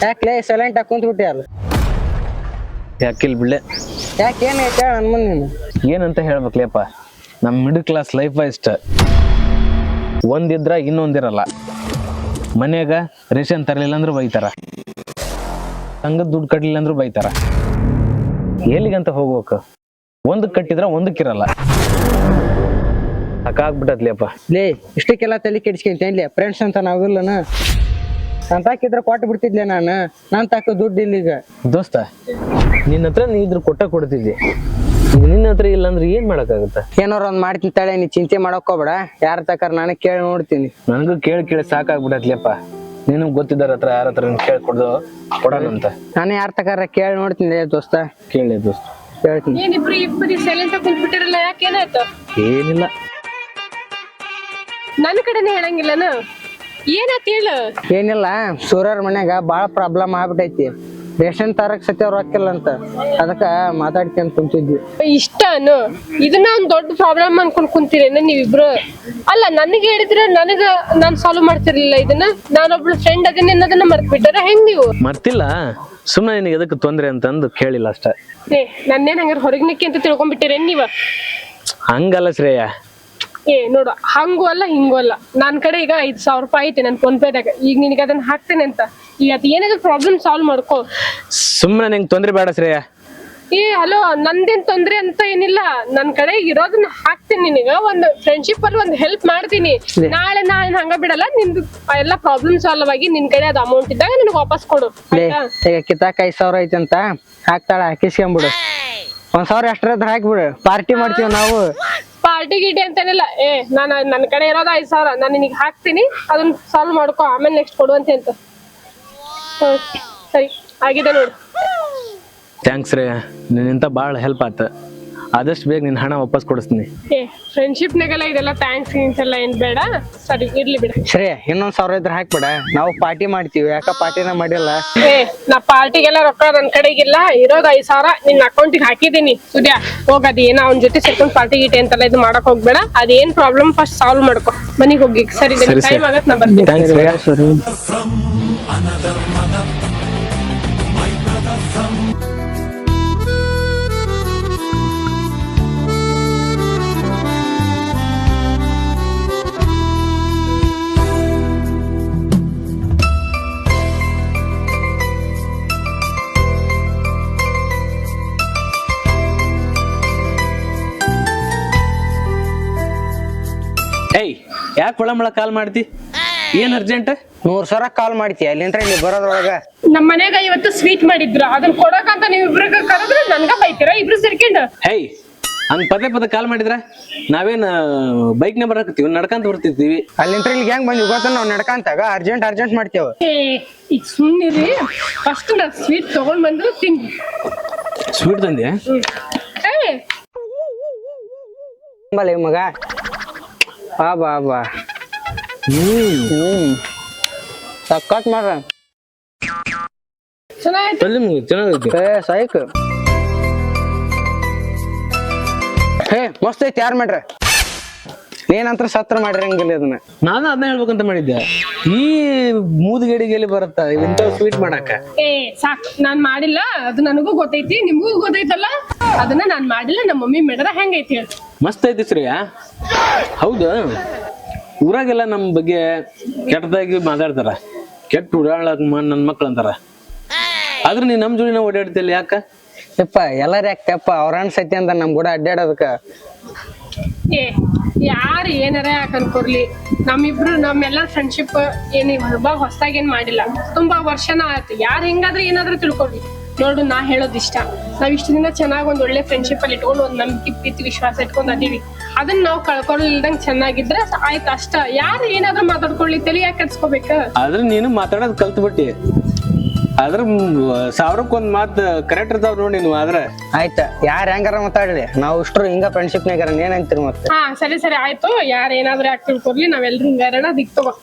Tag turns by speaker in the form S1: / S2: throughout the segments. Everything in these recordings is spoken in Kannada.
S1: ಯಾಕೆ ಸೈಲೆಂಟ್ ಆಗಿ ಕುಂತ್ಬಿಟ್ಟಿ ಅಲ್ಲ
S2: ಯಾಕಿಲ್ ಬಿಡ್ಲೆ
S1: ಯಾಕೆ ಏನೈತೆ ನನ್ನ ಮುಂದೆ ನೀನು
S2: ಏನಂತ ಹೇಳ್ಬೇಕ್ಲೇಪ್ಪ ನಮ್ಮ ಮಿಡಲ್ ಕ್ಲಾಸ್ ಲೈಫ್ ಇಷ್ಟ ಒಂದಿದ್ರ ಇನ್ನೊಂದಿರಲ್ಲ ಮನ್ಯಾಗ ರೇಷನ್ ತರಲಿಲ್ಲ ಅಂದ್ರೂ ಬೈತಾರ ಸಂಘದ ದುಡ್ಡು ಕಟ್ಟಲಿಲ್ಲ ಅಂದ್ರೂ ಬೈತಾರ ಎಲ್ಲಿಗಂತ ಹೋಗ್ಬೇಕು ಒಂದಕ್ಕೆ ಕಟ್ಟಿದ್ರ ಒಂದಕ್ಕಿರಲ್ಲ ಸಾಕಾಗ್ಬಿಟ್ಟತ್ಲೇಪ್ಪ
S1: ಲೇ ಇಷ್ಟಕ್ಕೆಲ್ಲ ತಲೆ ಕೆಡಿಸ್ಕೊಂತೇನ್ಲಿ ಫ್ರೆಂಡ್ಸ್ ಅಂತ ನಾವಿಲ್ಲನ ಸಂತಾಕಿದ್ರೆ ಕೊಟ್ಟು ಬಿಡ್ತಿದ್ಲೆ ನಾನು ತಾಕ ದುಡ್ಡು ಇಲ್ಲಿಗ
S2: ದೋಸ್ತ ನಿನ್ನ ಹತ್ರ ನೀ ಇದ್ರ ಕೊಡ್ತಿದ್ದೆ ಈಗ ನಿನ್ನ ಹತ್ರ ಇಲ್ಲ ಅಂದ್ರೆ ಏನ್ ಮಾಡಕ್ಕಾಗತ್ತ
S1: ಏನಾರ ಒಂದ್ ಮಾಡ್ತೀನಿ ತಳೆ ನೀ ಚಿಂತೆ ಮಾಡಕ್ ಹೋಗ್ಬೇಡ ಯಾರ ತಕಾರ ನಾನು ಕೇಳಿ ನೋಡ್ತೀನಿ
S2: ನನಗೂ ಕೇಳಿ ಸಾಕಾಗ್ಬಿಡತ್ಲೇಪ್ಪ ನಿನಗ್ ಗೊತ್ತಿದ್ದಾರ ಹತ್ರ ಯಾರ ಹತ್ರ ಕೇಳಿ ಕೊಡೋಣಂತ
S1: ನಾನು ಯಾರ ತಕಾರ ಕೇಳಿ ನೋಡ್ತೀನಿ ದೋಸ್ತ
S2: ಕೇಳಿ ದೋಸ್ತ
S1: ಹೇಳ್ತೀನಿ
S3: ಇಬ್ರು ಸೈಲೆಂಟ್ ಆಗಿ ಕುಂತ್ಬಿಟ್ಟಿರಲ್ಲ ಯಾಕೆ ಏನಾಯ್ತು
S2: ಏನಿಲ್ಲ
S3: ನನ್ನ ಕಡೆನೇ ಹೇಳಂಗಿಲ್ಲನ ಏನಾಯ್ತು ಹೇಳು
S1: ಏನಿಲ್ಲ ಸೂರ್ಯರ ಮನ್ಯಾಗ ಬಾಳ ಪ್ರಾಬ್ಲಮ್ ಆಗ್ಬಿಟ್ಟೈತಿ ರೇಷನ್ ತರಕ್ ಸತ್ಯ ರೊಕ್ಕಿಲ್ಲ ಅಂತ ಅದಕ್ಕ ಮಾತಾಡ್ಕೊಂಡ್ ಕುಂತಿದ್ವಿ
S3: ಇಷ್ಟನು ಇದನ್ನ ಒಂದ್ ದೊಡ್ಡ ಪ್ರಾಬ್ಲಮ್ ಅನ್ಕೊಂಡ್ ಕುಂತೀರೇನ ನೀವಿಬ್ರು ಅಲ್ಲ ನನಗೆ ಹೇಳಿದ್ರೆ ನಾನ್ ಸಾಲ್ವ್ ಮಾಡ್ತಿರ್ಲಿಲ್ಲ ಇದನ್ನ ನಾನೊಬ್ಳು ಫ್ರೆಂಡ್ ಅದನ್ನ ಅನ್ನೋದನ್ನ ಮರ್ತ್ ಬಿಟ್ಟಾರ ಹೆಂಗ್ ನೀವು
S2: ಮರ್ತಿಲ್ಲ ಸುಮ್ಮನೆ ನಿನಗೆ ಎದಕ್ಕೆ ತೊಂದ್ರೆ ಅಂತಂದು ಕೇಳಿಲ್ಲ ಅಷ್ಟ
S3: ನನ್ನೇನ್ ಹಂಗಾರ ಹೊರಗ್ನಿಕ್ಕಿ ಅಂತ ತಿಳ್ಕೊಂಡ್ಬಿಟ್ಟಿರೇನ್ ನೀವ
S2: ಹಂಗಲ್ಲ ಶ್ರೇಯ
S3: ನೋಡು ಹಂಗೂ ಅಲ್ಲ ಹಿಂಗೂ ಅಲ್ಲ ನನ್ ಕಡೆ ಈಗ 5,000 ರೂಪಾಯಿ ಐತೆ ನನ್ ಫೋನ್ ಪೇದಾಗ ಈಗ ನಿನಗೆ ಅದನ್ನ ಹಾಕ್ತೇನೆ ಅಂತ ಈಗ ಅದ್ ಏನಾದ್ರು ಪ್ರಾಬ್ಲಮ್ ಸಾಲ್ವ್ ಮಾಡ್ಕೋ
S2: ಸುಮ್ಮನೆ ನಿಂಗೆ ತೊಂದ್ರೆ ಬೇಡ ಶ್ರೇಯ
S3: ಹಲೋ ನಂದೇನ್ ತೊಂದ್ರೆ ಅಂತ ಏನಿಲ್ಲ ನನ್ ಕಡೆ ಇರೋದನ್ನ ಹಾಕ್ತೀನಿ ನಿನಗ ಒಂದು ಫ್ರೆಂಡ್ಶಿಪ್ ಅಲ್ಲಿ ಒಂದು ಹೆಲ್ಪ್ ಮಾಡ್ತೀನಿ ನಾಳೆ ನಾನು ಹಂಗ ಬಿಡಲ್ಲ ನಿಂದು ಎಲ್ಲಾ ಪ್ರಾಬ್ಲಮ್ ಸಾಲ್ವ್ ಆಗಿ ನಿನ್ ಕಡೆ ಅದ್ ಅಮೌಂಟ್ ಇದ್ದಾಗ ನನಗೆ ವಾಪಸ್ ಕೊಡು
S1: ಈಗ ಕಿತ್ತಾಕ 5,000 ಐತಿ ಅಂತ ಹಾಕ್ತಾಳ ಹಾಕಿಸ್ಕೊಂಬಿಡು 1,000 ಎಷ್ಟ್ರದ್ರ ಹಾಕ್ಬಿಡು ಪಾರ್ಟಿ ಮಾಡ್ತೀವಿ ನಾವು
S3: ಪಾರ್ಟಿ ಗಿಟಿ ಅಂತೇನಿಲ್ಲ ನನ್ನ ಕಡೆ ಇರೋದ 5,000 ನಾನು ನಿನಗೆ ಹಾಕ್ತೀನಿ ಅದನ್ನ ಸಾಲ್ವ್ ಮಾಡ್ಕೊ ಆಮೇಲೆ ನೆಕ್ಸ್ಟ್ ಕೊಡುವಂತೆ ಅಂತ ಸರಿ ಆಗಿದೆ ನೋಡು
S2: ಥ್ಯಾಂಕ್ಸ್ ಶ್ರೇಯ ನಿನ್ನಿಂದ ಭಾಳ ಹೆಲ್ಪ್ ಆತ ಆದಷ್ಟು ಬೇಗ ನಿನ್ನ ಹಣ ವಾಪಸ್ ಕೊಡಿಸ್ತೀನಿ
S3: ಫ್ರೆಂಡ್ಶಿಪ್ನಾಗೆಲ್ಲ ಇದೆಲ್ಲ ಥ್ಯಾಂಕ್ಸ್ ಎಲ್ಲ ಏನ್ ಬೇಡ ಸರಿ ಇರ್ಲಿ ಬಿಡ
S1: ಸರಿ ಇನ್ನೊಂದ್ 1,000 ಇದ್ರೆ ಹಾಕ್ಬಿಡ ನಾವು ಪಾರ್ಟಿ ಮಾಡ್ತೀವಿ ಯಾಕ ಪಾರ್ಟಿನ ಮಾಡಿಲ್ಲ
S3: ನಾ ಪಾರ್ಟಿಗೆಲ್ಲ ರೊಕ್ಕ ನನ್ ಕಡೆಗಿಲ್ಲ ಇರೋದ್ 5,000 ನಿನ್ನ ಅಕೌಂಟಿಗೆ ಹಾಕಿದೀನಿ ಸುದ್ಯ ಹೋಗದ್ ಏನೋ ಅವ್ನ ಜೊತೆ ಸೇರ್ಕೊಂಡ್ ಪಾರ್ಟಿ ಗಿಟಿ ಅಂತೆಲ್ಲ ಇದು ಮಾಡಕ್ ಹೋಗ್ಬೇಡ ಅದೇನ್ ಪ್ರಾಬ್ಲಮ್ ಫಸ್ಟ್ ಸಾಲ್ವ್ ಮಾಡ್ಕೊ ಮನಿಗ್ ಹೋಗಿ ಸರಿ ಟೈಮ್ ಆಗತ್ ನಾ ಬರ್ತೀನಿ
S2: ಥ್ಯಾಂಕ್ಸ್ ಶ್ರೇಯ ಯಾಕೆ ಒಳಮಳ ಕಾಲ್ ಮಾಡ್ತಿ ಏನ್ ಅರ್ಜೆಂಟ್
S1: 100,000 ಕಾಲ್ ಮಾಡ್ತೀಯ ಅಲ್ಲಿಂದ್ರ ಇಲ್ಲಿ ಬರೋದ್ರೊಳಗ
S3: ನಮ್ ಮನ್ಯಾಗ ಇವತ್ತು ಸ್ವೀಟ್ ಮಾಡಿದ್ರು ಅದನ್ನ ಕೊಡಕಂತ ನೀವ್ ಇಬ್ರಿಗೆ ಕರೆದ್ರೆ ನನ್ಗ ಬೈತೀರಾ ಇಬ್ರು ಸೇರ್ಕೊಂಡು
S2: ಹೇ ಹಂಗ್ ಪದೇ ಕಾಲ್ ಮಾಡಿದ್ರ ನಾವೇನ್ ಬೈಕ್ ನ ಬರಕತ್ತೀವಿ ನಡ್ಕಂತ ಬರ್ತಿರ್ತೀವಿ
S1: ಅಲ್ಲಿಂತ್ರ ಇಲ್ಲಿ ಹೆಂಗ್ ಬಂದ್ವಿ ಗೊತ್ತ ನಾವ್ ನಡ್ಕಂತಾಗ ಅರ್ಜೆಂಟ್ ಮಾಡ್ತೇವ
S3: ಈಗ ಸುಮ್ಮನಿರಿ ಫಸ್ಟ್ ನಾ ಸ್ವೀಟ್ ತಗೊಂಡ್ ಬಂದು ತಿನ್ನಿ
S2: ಸ್ವೀಟ್ ತಂದೆ
S1: ಮಗ ಬಾ ಸಕ್ಕತ್ ಮಾಡ್ರ
S3: ಚೆನ್ನಾಗಿತ್ತು
S1: ಸಾಯ್ಕ ಮಸ್ತ್ ಐತಿ ಯಾರ್ ಮಾಡ್ರ ನೀನಂತ್ರ ಸತ್ರ ಮಾಡಿರಂಗಿಲ್ಲ ಅದನ್ನ
S2: ನಾನು ಅದನ್ನ ಹೇಳ್ಬೇಕಂತ ಮಾಡಿದ್ದೆ ಈ ಮೂದ್ಗೇಡಿಗೆಲ್ಲಿ ಬರತ್ತ ಇಂಥ ಸ್ವೀಟ್ ಮಾಡಾಕ
S3: ಸಾಕ್ ನಾನ್ ಮಾಡಿಲ್ಲ ಅದು ನನಗೂ ಗೊತ್ತೈತಿ ನಿಮ್ಗೂ ಗೊತ್ತೈತಲ್ಲ ಅದನ್ನ ನಾನ್ ಮಾಡಿಲ್ಲ ನಮ್ಮ ಮಮ್ಮಿ ಮೇಡರ ಹೆಂಗೈತಿ ಹೇಳಿ
S2: ಮಸ್ತ್ ಐತಿ ಶ್ರೇಯ ಹೌದು ಊರಾಗೆಲ್ಲ ನಮ್ ಬಗ್ಗೆ ಕೆಟ್ಟದಾಗಿ ಮಾತಾಡ್ತಾರ ಕೆಟ್ಟ ಉಡಾಳಕ್ ನನ್ ಮಕ್ಳು ಅಂತಾರ ಆದ್ರೆ ನೀ ನಮ್ ಜೋಡಿನ ಓಡಾಡ್ತಿಲ್ಲ ಯಾಕ
S1: ಯಪ್ಪ ಎಲ್ಲಾರ ಯಾಕಪ್ಪ ಅವ್ರ ಅನ್ಸೈತಿ ಅಂತ ನಮ್ ಕೂಡ ಅಡ್ಡಾಡೋದಕ್ಕ
S3: ಯಾರು ಏನಾರ ಯಾಕೆ ಅನ್ಕೊರ್ಲಿ ನಮ್ಮಿಬ್ರು ನಮ್ಮೆಲ್ಲರ ಫ್ರೆಂಡ್ಶಿಪ್ ಏನ್ ಇವಾಗ ಹೊಸದಾಗಿ ಏನ್ ಮಾಡಿಲ್ಲ ತುಂಬಾ ವರ್ಷನ ಆಯ್ತು ಯಾರು ಹೆಂಗಾದ್ರೆ ಏನಾದ್ರೂ ತಿಳ್ಕೊಡ್ಲಿ ನೋಡು ನಾ ಹೇಳೋದ್ ಇಷ್ಟ ನಾವ್ ಇಷ್ಟ ದಿನ ಚೆನ್ನಾಗ್ ಒಂದ್ ಒಳ್ಳೆ ಫ್ರೆಂಡ್ಶಿಪ್ ಅಲ್ಲಿ ಇಟ್ಕೊಂಡು ಒಂದ್ ನಂಬಿಕೆ ಪ್ರೀತಿ ವಿಶ್ವಾಸ ಇಟ್ಕೊಂಡ್ ಅದೀವಿ ಅದನ್ನ ನಾವ್ ಕಳ್ಕೊಳ್ಳಿಲ್ದಂಗ್ ಚೆನ್ನಾಗಿದ್ರೆ ಆಯ್ತು ಅಷ್ಟ ಯಾರು ಏನಾದ್ರೂ ಮಾತಾಡ್ಕೊಳ್ಳಿ ತಲೆ ಯಾಕೆ ಕೆಡ್ಸ್ಕೋಬೇಕ
S2: ಆದ್ರೆ ನೀನು ಮಾತಾಡೋದ್ ಕಲ್ತ್ ಬಿಟ್ಟಿ ಆದ್ರ 1,000ಕ್ಕೆ ಮಾತ್ ಕರೆಕ್ಟ್ ಇರ್ತಾವ ನೋಡಿ ನೀವು ಆದ್ರೆ
S1: ಆಯ್ತ ಯಾರ ಹೆಂಗಾರ ಮಾತಾಡ್ಲಿ ನಾವು ಇಷ್ಟರು ಹಿಂಗ ಫ್ರೆಂಡ್ಶಿಪ್ನಾಗ ಏನಂತೀರಿ ಮತ್ತೆ
S3: ಸರಿ ಆಯ್ತು ಯಾರ ಏನಾದ್ರೂ ಯಾಕೆ ತಿಳ್ಕೊರ್ಲಿ ನಾವೆಲ್ರು ಹಿಂಗಾರಣ ದಿಕ್ ತಗೋ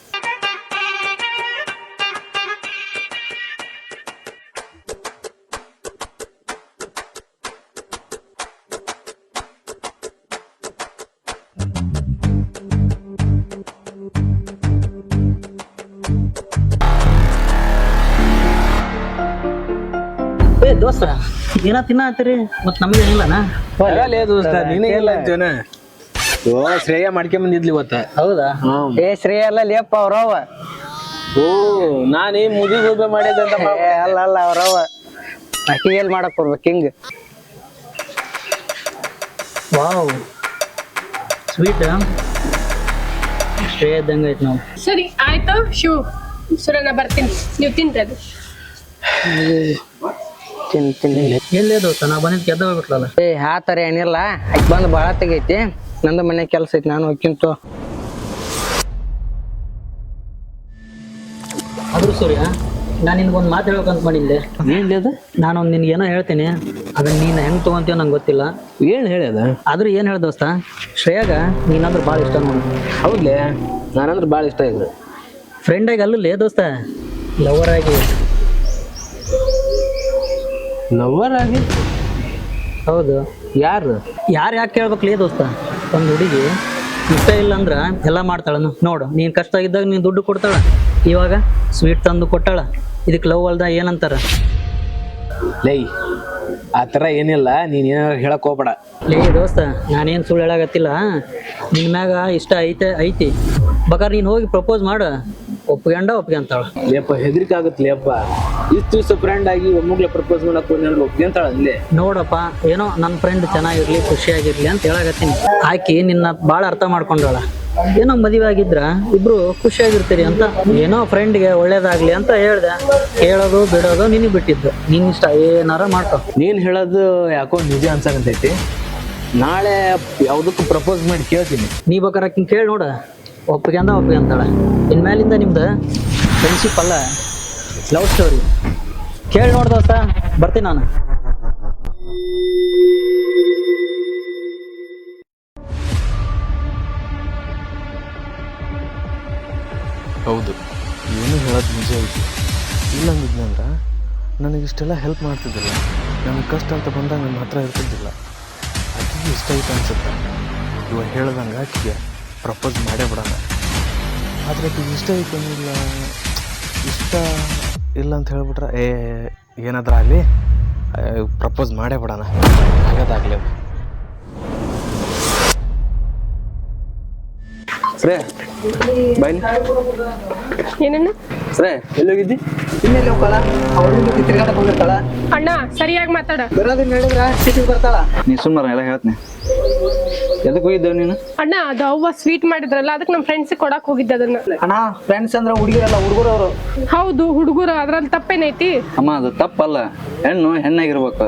S4: ದೋಸ್ತ ಏನ ತಿನ್ನತ್ತೀರಿ ಮತ್ ನಮ್ಗೇನಿಲ್ಲನಾ?
S2: ದೋಸ್ತ ನಿನಗೆಲ್ಲ ಅಂತೀವನ ಶ್ರೇಯ ಮಾಡ್ಕೊಂಡ್ ಬಂದಿದ್ಲಿ ಇವತ್ತ.
S4: ಹೌದಾ?
S1: ಏ ಶ್ರೇಯ ಅಲ್ಲ ಲೇಪ ಅವ್ರವ.
S2: ಓ ನಾನೇ ಮುದಿ ಗೋಬೆ ಮಾಡಿದಂತ
S1: ಅಲ್ಲ ಅಲ್ಲ ಅವ್ರವ ಅಕ್ಕಿ ಎಲ್ಲಿ ಮಾಡಕ್ ಬರ್ಬೇಕು ಹಿಂಗ.
S4: ವಾವ್ ಸ್ವೀಟ್ ಶ್ರೇಯ ಇದ್ದಂಗ ಐತ್ ನಾವು.
S3: ಸರಿ ಆಯ್ತು ಶಿವ್ ಸುರನ ಬರ್ತೀನಿ, ನೀವು ತಿನ್ರಿ ಅದು.
S4: ಎಲ್ಲೇ ದೋಸ್ತ ನಾ ಬಂದಿದ್ ಕೆದ್ದ ಹೋಗ್ಬಿಟ್ಲಲ್ಲ.
S1: ಏ ಆ ಥರ ಏನಿಲ್ಲ, ಆಕೆ ಬಂದು ಭಾಳ ತೆಗೈತಿ. ನಂದು ಮನೆ ಕೆಲಸ ಐತಿ, ನಾನು ಹೋಗ್ಕಿಂತು.
S4: ಆದ್ರೂ ಸೂರ್ಯ ನಾನು ನಿನ್ಗೊಂದು ಮಾತು ಹೇಳ್ಬೇಕಂತ ಮಾಡಿದ್ದೆ.
S2: ಏನ್ಲಿ ಅದು?
S4: ನಾನೊಂದು ನಿನ್ಗೆ ಏನೋ ಹೇಳ್ತೀನಿ, ಅದನ್ನ ನೀನು ಹೆಂಗ್ ತಗೊಂತೀವ ನಂಗೆ ಗೊತ್ತಿಲ್ಲ.
S2: ಏನ್ ಹೇಳ್ಯದ?
S4: ಆದ್ರೂ ಏನು ಹೇಳ ದೋಸ್ತ, ಶ್ರೇಯಾಗ ನೀನಂದ್ರೆ ಭಾಳ ಇಷ್ಟ ನೋಡು.
S2: ಹೌದ್ಲೆ, ನಾನಂದ್ರೆ ಭಾಳ ಇಷ್ಟ ಇದ್ರು.
S4: ಫ್ರೆಂಡ್ ಆಗಿ ಅಲ್ಲೇ ದೋಸ್ತ, ಲವರ್ ಆಗಿ.
S2: ಲವರ್ ಆಗಿ?
S4: ಹೌದು.
S2: ಯಾರು?
S4: ಯಾರು ಯಾಕೆ ಕೇಳ್ಬೇಕಲೇ ದೋಸ್ತ? ಒಂದು ಹುಡುಗಿ ಇಷ್ಟ ಇಲ್ಲ ಅಂದ್ರ ಎಲ್ಲ ಮಾಡ್ತಾಳ. ನೋಡು ನೀನು ಕಷ್ಟ ಆಗಿದ್ದಾಗ ನೀನು ದುಡ್ಡು ಕೊಡ್ತಾಳ, ಇವಾಗ ಸ್ವೀಟ್ ತಂದು ಕೊಟ್ಟಾಳ. ಇದಕ್ಕೆ ಲವ್ ಅಲ್ದ ಏನಂತಾರ?
S2: ಲೈ ಆ ಥರ ಏನಿಲ್ಲ, ನೀನು ಏನಾರು ಹೇಳಕ್ ಹೋಗ್ಬೇಡ.
S4: ಲೇ ದೋಸ್ತ, ನಾನೇನು ಸುಳ್ಳು ಹೇಳಾಗತ್ತಿಲ್ಲ. ನಿನ್ನ ಮ್ಯಾಗ ಇಷ್ಟ ಐತಿ ಬೇಕಾದ್ರೆ ನೀನು ಹೋಗಿ ಪ್ರಪೋಸ್ ಮಾಡು, ಒಪ್ಕೊಂತಾಳ.
S2: ಲೇಪ ಹೆದರಿಕೆ ಆಗುತ್ತೆ ಲೇಪ. ಇಷ್ಟು ದಿವಸ ಫ್ರೆಂಡ್ ಆಗಿ ಒಮ್ಮಗ್ಲೆ ಪ್ರಪೋಸ್ ಮಾಡಕ್ ಒಪ್ಕೊಂತಾಳ ಅಲ್ಲೇ.
S4: ನೋಡಪ್ಪ, ಏನೋ ನನ್ನ ಫ್ರೆಂಡ್ ಚೆನ್ನಾಗಿರ್ಲಿ ಖುಷಿಯಾಗಿರ್ಲಿ ಅಂತ ಹೇಳಾಗತ್ತೀನಿ. ಆಕಿ ನಿನ್ನ ಭಾಳ ಅರ್ಥ ಮಾಡ್ಕೊಂಡಾಳ. ಏನೋ ಮದುವೆ ಆಗಿದ್ರ ಇಬ್ರು ಖುಷಿಯಾಗಿರ್ತೀರಿ ಅಂತ, ಏನೋ ಫ್ರೆಂಡ್ಗೆ ಒಳ್ಳೇದಾಗ್ಲಿ ಅಂತ ಹೇಳ್ದೆ. ಹೇಳೋದು ಬಿಡೋದು ನಿನಗೆ ಬಿಟ್ಟಿದ್ದು, ನಿನ್ನ ಇಷ್ಟ, ಏನಾರ ಮಾಡ್ಕೊ.
S2: ನೀನ್ ಹೇಳೋದು ಯಾಕೋ ನಿಜ ಅನ್ಸಕಂತೈತಿ. ನಾಳೆ ಯಾವ್ದಕ್ಕೂ ಪ್ರಪೋಸ್ ಮಾಡಿ ಕೇಳ್ತೀನಿ.
S4: ನೀ ಬೇಕಾರೆ ಆಕಿನ ಕೇಳಿ ನೋಡ, ಒಪ್ಕೊಂತಾಳ. ಇನ್ಮೇಲಿಂದ ನಿಮ್ದು ಫ್ರೆಂಡ್ಶಿಪ್ ಅಲ್ಲ, ಲವ್ ಸ್ಟೋರಿ. ಕೇಳಿ ನೋಡ್ ದೋಸ್ತ, ಬರ್ತೀನಿ ನಾನು.
S2: ಹೌದು, ಏನು ಹೇಳೋದು ನಿಜ ಐತಿ. ಇಲ್ಲಂಗಿದ್ನಂದ್ರೆ ನನಗಿಷ್ಟೆಲ್ಲ ಹೆಲ್ಪ್ ಮಾಡ್ತಿದ್ದಿಲ್ಲ. ನನಗೆ ಕಷ್ಟ ಅಂತ ಬಂದಾಗ ನನ್ನ ಹತ್ರ ಇರ್ತಿದ್ದಿಲ್ಲ. ಆಕೆಗೆ ಇಷ್ಟ ಐತೆ ಅನ್ಸುತ್ತೆ. ಇವಾಗ ಹೇಳ್ದಂಗೆ ಆಕೆಗೆ ಪ್ರಪೋಸ್ ಮಾಡೇ ಬಿಡೋಣ. ಆದರೆ ಆಕೆಗೆ ಇಷ್ಟ ಐತೆ ಅನ್ನಿಲ್ಲ, ಇಷ್ಟ ಇಲ್ಲ ಅಂತ ಹೇಳ್ಬಿಟ್ರೆ ಏನಾದ್ರೂ ಆಗಲಿ ಪ್ರಪೋಸ್ ಮಾಡೇ ಬಿಡೋಣ. ಆಗೋದಾಗಲಿ ಅದು. ಸರೇ ಬಾಯ್ಲಿ.
S3: ಏನೇನು
S2: ಸರೇ ಎಲ್ಲೋಗಿದ್ದಿ?
S1: ಇನ್ನೆಲ್ಲಿ ಹೋಗಲ್ಲ, ಅವ್ರ ತಿರ್ಗಾಟಕ್ಕೆ ಹೋಗಿರ್ತಾಳ.
S3: ಅಣ್ಣ ಸರಿಯಾಗಿ ಮಾತಾಡ.
S1: ಬರೋದನ್ನ ಹೇಳಿದ್ರ ಸಿಟಿಗೆ ಬರ್ತಾಳ.
S2: ನೀ ಸುಮ್ಮನೆ ಎಲ್ಲ ಹೇಳ್ತೀನಿ. ಎದಕ್ಕೆ ಹೋಗಿದ್ದೇವೆ ನೀನು?
S3: ಅಣ್ಣ ಅದು ಅವ್ವ ಸ್ವೀಟ್ ಮಾಡಿದ್ರಲ್ಲ, ಅದಕ್ಕೆ ನಮ್ಮ ಫ್ರೆಂಡ್ಸ್ ಕೊಡಕ್ ಹೋಗಿದ್ದೆ ಅದನ್ನ.
S1: ಅಣ್ಣ ಫ್ರೆಂಡ್ಸ್ ಅಂದ್ರೆ ಹುಡುಗಿರಲ್ಲ, ಹುಡುಗರು ಅವರು.
S3: ಹೌದು ಹುಡುಗರು, ಅದ್ರಲ್ಲಿ ತಪ್ಪೇನೈತಿ?
S5: ಅಮ್ಮ ಅದು ತಪ್ಪಲ್ಲ, ಹೆಣ್ಣು ಹೆಣ್ಣಾಗಿರ್ಬೇಕು.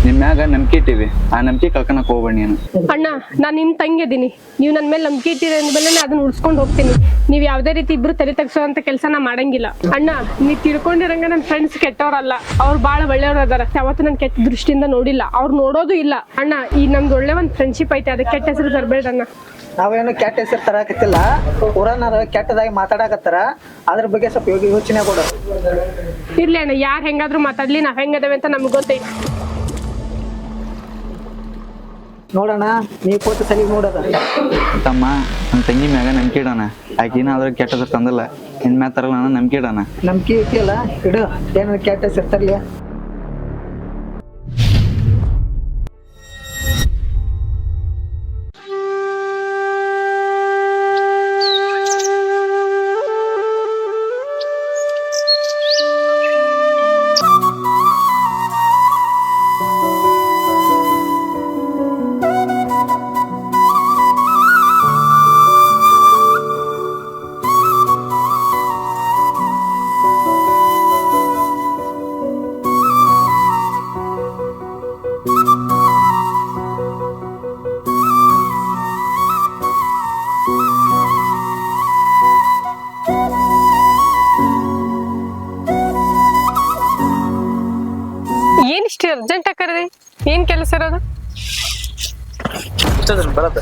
S5: ನಿಮ್ ಮ್ಯಾಗ ನಂಬಿಕೆ ಇಟ್ಟಿವಿ, ಆ ನಂಬಿಕೆ ಕಳ್ಕೊಳಕ್ ಹೋಗ್ಬೇಡ ನೀನು.
S3: ಅಣ್ಣ ನಾನ್ ನಿಮ್ ತಂಗಿ ಅದೀನಿ, ನೀವು ನನ್ ಮೇಲೆ ನಂಬಿಕೆ ಇಟ್ಟಿರಿ ಅಂದ್ಮೇಲೆ ಅದನ್ನ ಉಳಿಸ್ಕೊಂಡು ಹೋಗ್ತೀನಿ. ನೀವ್ ಯಾವ್ದೇ ರೀತಿ ಇಬ್ರು ತಲೆ ತಗ್ಸೋಂತ ಕೆಲಸ ನಾ ಮಾಡಂಗಿಲ್ಲ. ಅಣ್ಣ ನೀವ್ ತಿಳ್ಕೊಂಡಿರಂಗ ನನ್ ಫ್ರೆಂಡ್ಸ್ ಕೆಟ್ಟವ್ರಲ್ಲ, ಅವ್ರು ಬಾಳ ಒಳ್ಳೆಯವ್ರು ಅದಾರ. ಯಾವತ್ತು ನನ್ ಕೆಟ್ಟ ದೃಷ್ಟಿಯಿಂದ ನೋಡಿಲ್ಲ, ಅವ್ರು ನೋಡೋದು ಇಲ್ಲ. ಅಣ್ಣ ಈ ನಮ್ದು ಒಳ್ಳೆ ಒಂದ್ ಫ್ರೆಂಡ್ಶಿಪ್ ಐತೆ, ಅದಕ್ಕೆ ಕೆಟ್ಟ ಹೆಸರು ತರಬೇಡಣ್ಣ.
S1: ನಾವೇನು ಕೆಟ್ಟ ಹೆಸರು ತರಾಕತ್ತಿಲ್ಲ, ಊರನ್ನಾರ ಕೆಟ್ಟದಾಗಿ ಮಾತಾಡಕತ್ತಾರ. ಅದ್ರ ಬಗ್ಗೆ ಸ್ವಲ್ಪ ಯೋಚನೆ ಕೊಡು.
S3: ಇರ್ಲಿ ಅಣ್ಣ, ಯಾರ್ ಹೆಂಗಾದ್ರೂ ಮಾತಾಡ್ಲಿ, ನಾವ್ ಹೆಂಗದೇವೆ ಅಂತ ನಮ್ಗೆ ಗೊತ್ತೈತಿ.
S1: ನೋಡೋಣ, ನೀವ್ ಕೂತು ಸಲಿ ನೋಡೋದ.
S5: ತಮ್ಮ ನಮ್ಮ ತಂಗಿ ಮ್ಯಾಗ ನಂಬಿಕೆ ಇಡೋಣ. ಆಕೆ ಏನಾದ್ರೂ ಕೆಟ್ಟದ್ರ ತಂದಲ್ಲ, ನಿನ್ ಮ್ಯಾಗ ತರಲ್ಲ, ನಾನು ನಂಬಿಕೆ ಇಡೋಣ.
S1: ನಂಬಿಕೆ ಐತಿಯಲ್ಲ, ಇಡು. ಏನಾರ ಕೆಟ್ಟ ಹೆಸರು ತರ್ಲಿ.
S3: ಏನ್ ಇಷ್ಟು ಅರ್ಜೆಂಟ್ ಆಕರಿ? ಏನ್ ಕೆಲಸ ಇರೋದು?
S2: ಬರತ್ತೆ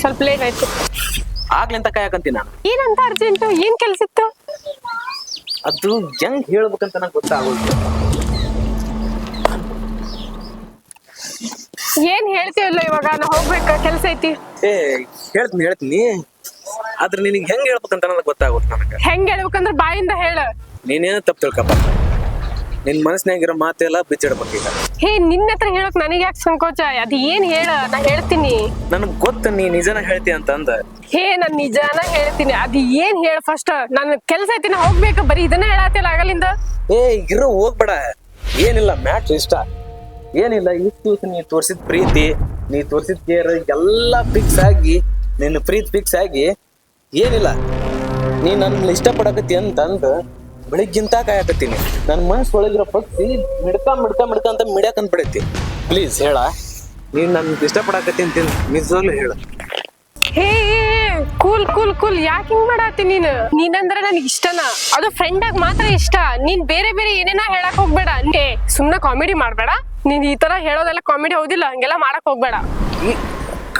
S3: ಸ್ವಲ್ಪ ಲೇಟ್ ಆಯ್ತು.
S2: ಆಗ್ಲಿಂತ ಕಾಯಕಂತೀನಿ ನಾನು.
S3: ಏನಂತ ಅರ್ಜೆಂಟ್? ಏನ್ ಕೆಲ್ಸ ಇತ್ತು?
S2: ಅದು ಹೆಂಗ್ ಹೇಳ್ಬೇಕಂತ ನಂಗೆ ಗೊತ್ತಾಗೋದು.
S3: ಏನ್ ಹೇಳ್ತೀವಲ್ಲ ಇವಾಗ, ನಾ ಹೋಗ್ಬೇಕ, ಕೆಲ್ಸ ಐತಿ.
S2: ಹೇಳ್ತೀನಿ ಆದ್ರೆ ನಿನಗೆ ಹೆಂಗ್ ಹೇಳ್ಬೇಕಂತ ನನಗೆ ಗೊತ್ತಾಗುತ್ತೆ. ನನಗೆ
S3: ಹೆಂಗ್ ಹೇಳ್ಬೇಕಂದ್ರ ಬಾಯಿಂದ ಹೇಳ.
S2: ನೀನೇನು ತಪ್ಪು ತಿಳ್ಕೊಬಾರ್ದು. ನಿನ್ ಮನಸ್ನಾಗಿರೋ ಮಾತೆಲ್ಲ ಬಿಚ್ಚಿಡ್ಬೇಕೀಗ.
S3: ಹೇ ನಿನ್ನ ಹತ್ರ ಹೇಳಕ್ ನನಗೆ ಯಾಕೆ ಸಂಕೋಚ? ಅದ್ ಏನ್ ಹೇಳ, ನಾ ಹೇಳ್ತೀನಿ.
S2: ನನಗ್ ಗೊತ್ತ ನೀ ನಿಜನ ಹೇಳ್ತಿ ಅಂತ ಅಂದ.
S3: ಹೇ ನಾನ್ ನಿಜಾನ ಹೇಳ್ತೀನಿ, ಅದ್ ಏನ್ ಹೇಳ ಫಸ್ಟ್. ನನ್ ಕೆಲ್ಸ ಐತಿ, ನಾ ಹೋಗ್ಬೇಕು. ಬರೀ ಇದನ್ನ ಹೇಳತ್ತಿಲ್ಲ ಆಗಲಿಂದ.
S2: ಇರು ಹೋಗ್ಬೇಡ. ಏನಿಲ್ಲ, ಮ್ಯಾಚ್ ಇಷ್ಟ ಏನಿಲ್ಲ. ಇಷ್ಟು ದಿವಸ ನೀ ತೋರ್ಸಿದ್ ಪ್ರೀತಿ, ನೀ ತೋರ್ಸಿದ್ ಕೇರ್ ಎಲ್ಲ ಫಿಕ್ಸ್ ಆಗಿ, ನಿನ್ನ ಪ್ರೀತಿ ಫಿಕ್ಸ್ ಆಗಿ ಏನಿಲ್ಲ. ನೀ ನನ್ನ ಇಷ್ಟಪಡಕತ್ತಿ ಅಂತಂದ ಬೆಳಿಗ್ಗಿಂತ ಕಾಯಕತ್ತೀನಿ. ನನ್ನ ಮನ್ಸ್ ಒಳಗಿರೋ ಪಕ್ಷಿ ಮಿಡ್ಕ ಅಂತ ಮಿಡ್ಯಾಕ್ ಅಂದ್ಬಿಡೈತಿ. ಪ್ಲೀಸ್ ಹೇಳ, ನೀನ್ ನನ್ ಇಷ್ಟಪಡಕತ್ತಿ ಅಂತ ನಿಜವಾಗ್ಲೂ ಹೇಳು.
S3: ಹೇ ಕೂಲ್ ಕೂಲ್ ಕೂಲ್, ಯಾಕೆ ಹಿಂಗ್ ಮಾಡತ್ತಿ ನೀನಂದ್ರೆ ನನಗೆ ಇಷ್ಟನ, ಅದು ಫ್ರೆಂಡ್ ಆಗಿ ಮಾತ್ರ ಇಷ್ಟ. ನೀನ್ ಬೇರೆ ಬೇರೆ ಏನೇನ ಹೇಳಕ್ ಹೋಗ್ಬೇಡ. ಸುಮ್ನೆ ಕಾಮಿಡಿ ಮಾಡ್ಬೇಡ. ನೀನ್ ಈ ತರ ಹೇಳೋದೆಲ್ಲ ಕಾಮಿಡಿ ಹೌದಿಲ್ಲ, ಹಂಗೆಲ್ಲ ಮಾಡಕ್ ಹೋಗ್ಬೇಡ.
S2: ಈ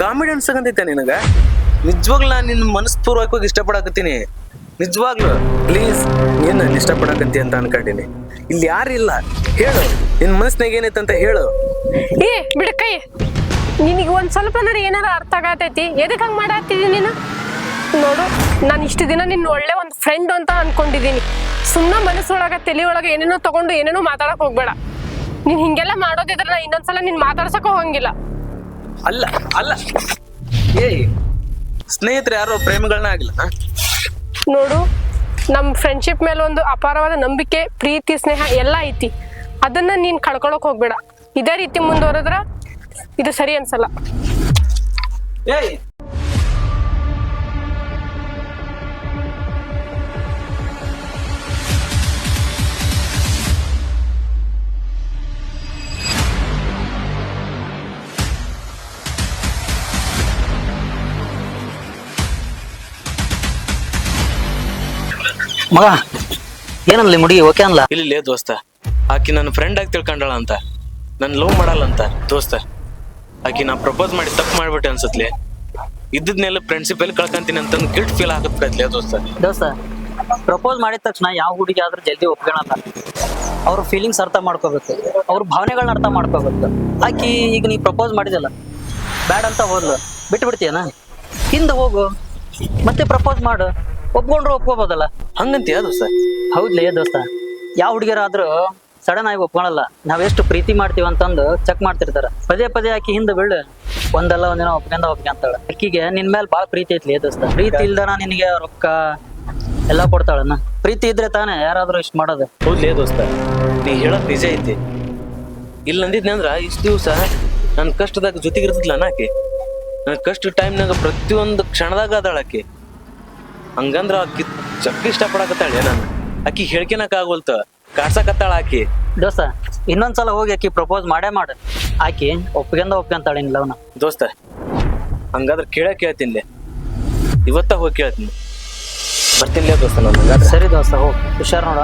S2: ಕಾಮಿಡಿ ಅನ್ಸಕಂತೈತೆ ನಿನಗ? ನಿಜವಾಗ್ಲೂ ನಾನು ನಿನ್ನ ಮನಸ್ಪೂರ್ವಕವಾಗಿ ಇಷ್ಟಪಡಕತ್ತೀನಿ. ನಿಜವಾಗ್ಲು ಪ್ಲೀಸ್, ನೀನು ಇಷ್ಟಪಡಕತ್ತಿ ಅಂತ ಅನ್ಕೊಂಡಿನಿ. ಇಲ್ಲಿ ಯಾರಿಲ್ಲ, ಹೇಳು ನಿನ್ ಮನಸ್ನಾಗ ಏನೈತೆ ಅಂತ ಹೇಳು.
S3: ಬಿಡ ಕೈ. ನಿನಗೆ ಒಂದ್ ಸ್ವಲ್ಪ ಏನಾರ ಅರ್ಥ ಆಗತೈತಿ? ಎದಕ್ ಹಂಗ್ ಮಾಡತ್ತಿದಿ ನೀನು? ನೋಡು, ನಾನು ಇಷ್ಟು ದಿನ ನಿನ್ನ ಒಳ್ಳೆ ಒಂದು ಫ್ರೆಂಡ್ ಅಂತ ಅನ್ಕೊಂಡಿದೀನಿ. ಸುಮ್ಮನೆ ಮನಸ್ಸೊಳಗ ತಲೆ ಒಳಗ ಏನೇನೋ ತಗೊಂಡು ಏನೇನೋ ಮಾತಾಡಕ್ ಹೋಗ್ಬೇಡ. ನೀನ್ ಹಿಂಗೆಲ್ಲ ಮಾಡೋದಿದ್ರೆ ನಾ ಇನ್ನೊಂದ್ಸಲ ನಿನ್ ಮಾತಾಡ್ಸಕ್ ಹೋಗಂಗಿಲ್ಲ.
S2: ಅಲ್ಲ ಅಲ್ಲ, ಸ್ನೇಹಿತರು ಯಾರೋ ಪ್ರೇಮಿಗಳನ್ನ ಆಗಿಲ್ಲ.
S3: ನೋಡು, ನಮ್ ಫ್ರೆಂಡ್ಶಿಪ್ ಮೇಲೆ ಒಂದು ಅಪಾರವಾದ ನಂಬಿಕೆ, ಪ್ರೀತಿ, ಸ್ನೇಹ ಎಲ್ಲ ಐತಿ. ಅದನ್ನ ನೀನ್ ಕಳ್ಕೊಳಕ್ ಹೋಗ್ಬೇಡ. ಇದೇ ರೀತಿ ಮುಂದುವರೆದ್ರ ಇದು ಸರಿ ಅನ್ಸಲ್ಲ.
S4: ಮಗ ಏನನ್ಲಿ ಮುಡಿ ಓಕೆ ಅನ್ಲ?
S2: ಇಲ್ಲಿ ದೋಸ್ತ, ಆಕಿ ನನ್ನ ಫ್ರೆಂಡ್ ಆಗಿ ತಿಳ್ಕೊಂಡಳ ಅಂತ, ನನ್ ಲವ್ ಮಾಡಲ್ಲ ಅಂತ ದೋಸ್ತ. ಆಕಿ ನಾ ಪ್ರಪೋಸ್ ಮಾಡಿ ತಪ್ಪು ಮಾಡ್ಬಿಟ್ಟೆ ಅನ್ಸತ್ಲೆ. ಇದ್ದದ್ನೆಲ್ಲ ಫ್ರೆಂಡ್ಶಿಪ್ ಎಲ್ಲಿ ಕಳ್ಕಂತೀನಿ ಅಂತ ಗಿಲ್ಟ್ ಫೀಲ್ ಆಗತ್ಲೆ ದೋಸ್ತ.
S4: ದೋಸ್ತ, ಪ್ರಪೋಸ್ ಮಾಡಿದ ತಕ್ಷಣ ಯಾವ ಹುಡುಗಿ ಆದ್ರೂ ಜಲ್ದಿ ಒಪ್ಕೊಳಲ್ಲ. ಅವ್ರ ಫೀಲಿಂಗ್ಸ್ ಅರ್ಥ ಮಾಡ್ಕೋಬೇಕು, ಅವ್ರ ಭಾವನೆಗಳನ್ನ ಅರ್ಥ ಮಾಡ್ಕೋಬೇಕು. ಆಕಿ ಈಗ ನೀ ಪ್ರಪೋಸ್ ಮಾಡಿದಲ್ಲ, ಬ್ಯಾಡ್ ಅಂತ ಹೋದ್ಲು, ಬಿಟ್ಟು ಬಿಡ್ತೀಯನ? ಹಿಂದೆ ಹೋಗು, ಮತ್ತೆ ಪ್ರಪೋಸ್ ಮಾಡು. ಒಪ್ಕೊಂಡ್ರು ಒಪ್ಕೋಬೋದಲ್ಲ.
S2: ಹಂಗಂತೀಯ ದೋಸ್ತ?
S4: ಹೌದ್ಲೇ ದೋಸ್ತ, ಯಾವ ಹುಡುಗಿಯರಾದ್ರೂ ಸಡನ್ ಆಗಿ ಒಪ್ಕೊಳಲ್ಲ. ನಾವೆಷ್ಟು ಪ್ರೀತಿ ಮಾಡ್ತೀವಿ ಅಂತಂದು ಚೆಕ್ ಮಾಡ್ತಿರ್ತಾರ. ಪದೇ ಪದೇ ಆಕಿ ಹಿಂದೆ ಬೀಳು, ಒಂದಲ್ಲ ಒಂದಿನ ಒಪ್ಕೊಂತಾಳ. ಅಕ್ಕಿಗೆ ನಿನ್ ಮೇಲೆ ಬಾಳ ಪ್ರೀತಿ ಐತ್ಲಿ ದೋಸ್ತ. ಪ್ರೀತಿ ಇಲ್ದನ ನಿನಗೆ ರೊಕ್ಕ ಎಲ್ಲಾ ಕೊಡ್ತಾಳನ್ನ. ಪ್ರೀತಿ ಇದ್ರೆ ತಾನೇ ಯಾರಾದ್ರೂ ಇಷ್ಟ ಮಾಡೋದು.
S2: ಹೌದ್ಲೇ ದೋಸ್ತ, ನೀ ಹೇಳೋದ್ ನಿಜ ಐತಿ. ಇಲ್ಲ ಅಂದಿದ್ನೆ ಅಂದ್ರ ಇಷ್ಟ ದಿವ್ಸ ನನ್ ಕಷ್ಟದಾಗ ಜೊತೆಗಿರ್ತದ್ಲ ಆಕಿ. ನನ್ ಕಷ್ಟ ಟೈಮ್ನಾಗ ಪ್ರತಿಯೊಂದು ಕ್ಷಣದಾಗ ಅದಾಳ ಆಕಿ. ಹಂಗಂದ್ರ ಆಕಿ ಚಕ್ ಇಷ್ಟಪಡಕತ್ತಾಳೆ. ನಾನು ಆಕಿ ಹೇಳ್ಕೊಳಕ್ ಆಗೋಲ್ತ, ಕಾಡ್ಸಕತ್ತಾಳ ಆಕಿ.
S4: ದೋಸ್ತ, ಇನ್ನೊಂದ್ಸಲ ಹೋಗಿ ಆಕಿ ಪ್ರಪೋಸ್ ಮಾಡೇ ಮಾಡು. ಆಕಿ ಒಪ್ಕೊಂತಾಳೆ ನಿನ್ ಲವ್ನ.
S2: ದೋಸ್ತ, ಹಂಗಾದ್ರೆ ಕೇಳ್ತೀನಿ, ಇವತ್ತ ಹೋಗಿ ಕೇಳ್ತೀನಿ. ಬರ್ತೀನಿ ದೋಸ್ತ ನಾನು.
S4: ಸರಿ ದೋಸ್ತ, ಹೋಗ್ ಹುಷಾರ್ ನೋಡ.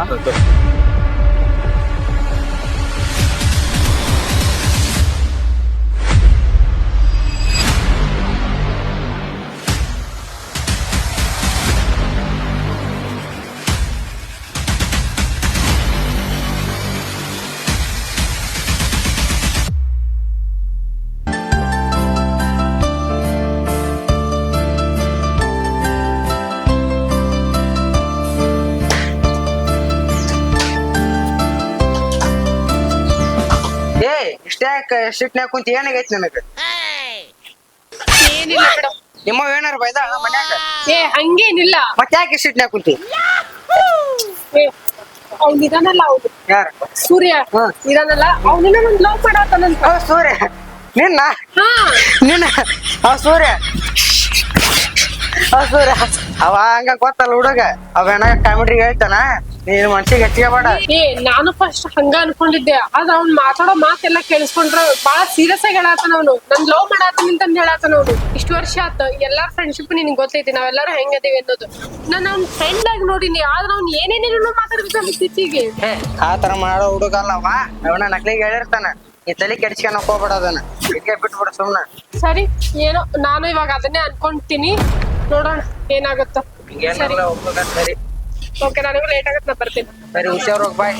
S1: ಸಿಟ್ನ್ಯಾಗ ಕುಂತ ಏನಾಗೈತಿ ನನಗ?
S3: ಏನಿಲ್ಲ ಬಿಡು.
S1: ನಿಮ್ಮ ಏನಾರ ಬೈದ ಮನ್ಯಾಗ?
S3: ಹಂಗೇನಿಲ್ಲ.
S1: ಮತ್ತೆ ಯಾಕೆ ಸಿಟ್ನ್ಯಾಗ ಕುಂತಿ?
S3: ಅವ್ನ್ ಇದಾನಲ್ಲ, ಅವ್ನು
S1: ಯಾರ?
S3: ಸೂರ್ಯ ಇದಾನಲ್ಲ, ಅವ್ನಿನ್ನ ಒಂದ್ ಲವ್ ಮಾಡಾತನಂತ.
S1: ಸೂರ್ಯ? ನಿನ್ನ ಸೂರ್ಯ ಅವ ಹಂಗ ಗೊತ್ತಲ್ಲ ಹುಡುಗ, ಅವೇನ ಕಾಮಿಡಿ ಹೇಳ್ತಾನ. ನೀನ್ ಮನ್ಸಿಗೆ ಹೆಚ್ಚಿಗೆ ಬೇಡ.
S3: ನಾನು ಫಸ್ಟ್ ಹಂಗ ಅನ್ಕೊಂಡಿದ್ದೆ. ಅದ್ ಅವ್ನ್ ಮಾತಾಡೋ ಮಾತೆಲ್ಲ ಕೇಳಿಸ್ಕೊಂಡ್ರ ಬಾಳ ಸೀರಿಯಸ್ ಆಗಿ ಹೇಳಾತನ. ಅವನು ನನ್ ಲವ್ ಮಾಡಾತನ ಅಂತ ಹೇಳಾತನ. ಅವನು ಇಷ್ಟು ವರ್ಷ ಆತ, ಎಲ್ಲಾರ ಫ್ರೆಂಡ್ಶಿಪ್ ನಿನ್ಗೆ ಗೊತ್ತೈತಿ, ನಾವೆಲ್ಲಾರು ಹೆಂಗದೀವಿ ಅನ್ನೋದು. ನಾನು ಅವ್ನ ಫ್ರೆಂಡ್ ಆಗಿ ನೋಡಿನಿ, ಆದ್ರೆ ಅವ್ನ್ ಏನೇನೇನೋ ಮಾತಾಡ್ಬೇಕು ಇತ್ತೀಚಿಗೆ.
S1: ಆತರ ಮಾಡೋ ಹುಡುಗ ಅಲ್ಲವ, ಅವನ ನಕ್ಲಿಗೆ ಹೇಳಿರ್ತಾನ. ಈ ತಲೆ ಕೆಡ್ಸ್ಕೊಳಕ್ ಹೋಗ್ಬೇಡ, ಅದನ್ನ ಬಿಟ್ಬಿಡ ಸುಮ್ನ.
S3: ಸರಿ, ಏನೋ ನಾನು ಇವಾಗ ಅದನ್ನೇ ಅನ್ಕೊಂತೀನಿ. ನೋಡೋಣ ಏನಾಗುತ್ತ.
S1: ಸರಿ
S3: ಓಕೆ, ನನಗೂ ಲೇಟ್ ಆಗತ್ತೆ, ನಾ ಬರ್ತೀನಿ.
S1: ಸರಿ, ಹುಷಾರ್ ಹೋಗ್, ಬಾಯ್.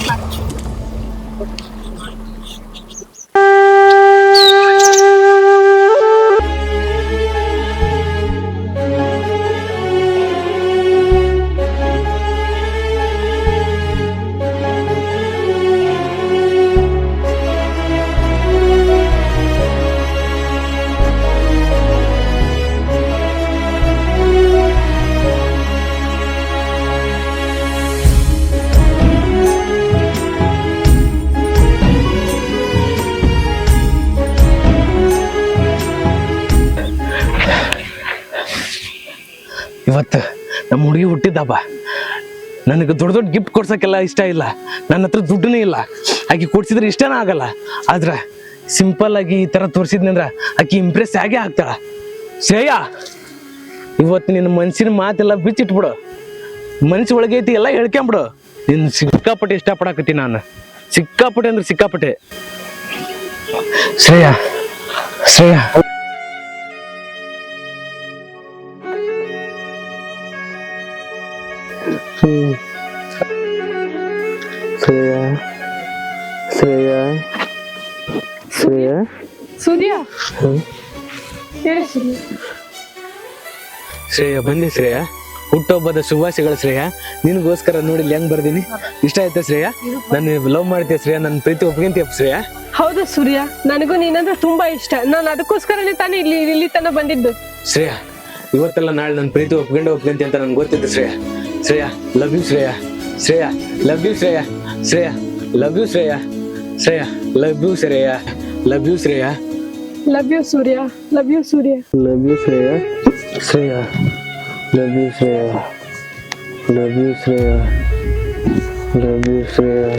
S2: ಹುಡುಗಿ ಹುಟ್ಟಿದ್ದಪ್ಪ. ನನಗೆ ದೊಡ್ಡ ದೊಡ್ಡ ಗಿಫ್ಟ್ ಕೊಡ್ಸೋಕ್ಕೆಲ್ಲ ಇಷ್ಟ ಇಲ್ಲ, ನನ್ನ ಹತ್ರ ದುಡ್ಡನೇ ಇಲ್ಲ. ಆಕೆ ಕೊಡ್ಸಿದ್ರೆ ಇಷ್ಟನೇ ಆಗಲ್ಲ. ಆದ್ರೆ ಸಿಂಪಲ್ ಆಗಿ ಈ ಥರ ತೋರಿಸಿದ್ನಂದ್ರೆ ಆಕೆ ಇಂಪ್ರೆಸ್ ಆಗೇ ಆಗ್ತಾಳ. ಶ್ರೇಯಾ, ಇವತ್ತು ನಿನ್ನ ಮನ್ಸಿನ ಮಾತೆಲ್ಲ ಬಿಚ್ಚಿಟ್ಬಿಡು. ಮನ್ಸು ಒಳಗೆ ಐತಿ ಎಲ್ಲ ಹೇಳ್ಕೊಂಬಿಡು. ನಿನ್ನ ಸಿಕ್ಕಾಪಟ್ಟೆ ಇಷ್ಟಪಡಕತ್ತಿ ನಾನು, ಸಿಕ್ಕಾಪಟ್ಟೆ ಅಂದ್ರೆ ಸಿಕ್ಕಾಪಟ್ಟೆ. ಶ್ರೇಯಾ, ಶ್ರೇಯಾ, ಶ್ರೇಯಾ, ಶ್ರೇಯಾ, ಶ್ರೇಯಾ,
S3: ಸೂರ್ಯ ಹೇಳಿ ಸೂರ್ಯ.
S2: ಶ್ರೇಯಾ ಬಂದೆ. ಶ್ರೇಯಾ, ಹುಟ್ಟುಹಬ್ಬದ ಶುಭಾಶಯಗಳು. ಶ್ರೇಯಾ, ನಿನಗೋಸ್ಕರ ನೋಡಿಲ್ಲ ಹೆಂಗ್ ಬರ್ದೀನಿ. ಇಷ್ಟ ಆಯ್ತಾ ಶ್ರೇಯಾ? ನಾನು ಲವ್ ಮಾಡ್ತೀಯ ಶ್ರೇಯಾ? ನನ್ನ ಪ್ರೀತಿ ಒಪ್ಕೊಂತೀಯ ಶ್ರೇಯಾ?
S3: ಹೌದು ಸೂರ್ಯ, ನನಗೂ ನೀನಂದ್ರೆ ತುಂಬಾ ಇಷ್ಟ. ನಾನು ಅದಕ್ಕೋಸ್ಕರನೇ ತಾನೇ ಇಲ್ಲಿ ತನಕ ಬಂದಿದ್ದು.
S2: ಶ್ರೇಯಾ, ಇವತ್ತೆಲ್ಲ ನಾಳೆ ನನ್ನ ಪ್ರೀತಿ ಒಪ್ಕೊಂತಿ ಅಂತ ನನ್ಗೆ ಗೊತ್ತಿತ್ತು Shreya. Shreya, love you Shreya. Shreya, love you Shreya. Shreya, love you Shreya. Shreya, love you Shreya. Love you Shreya.
S3: Love you Surya. Love you Surya.
S2: Love you Shreya. Shreya, love you Shreya. Love you Shreya. Love you Shreya.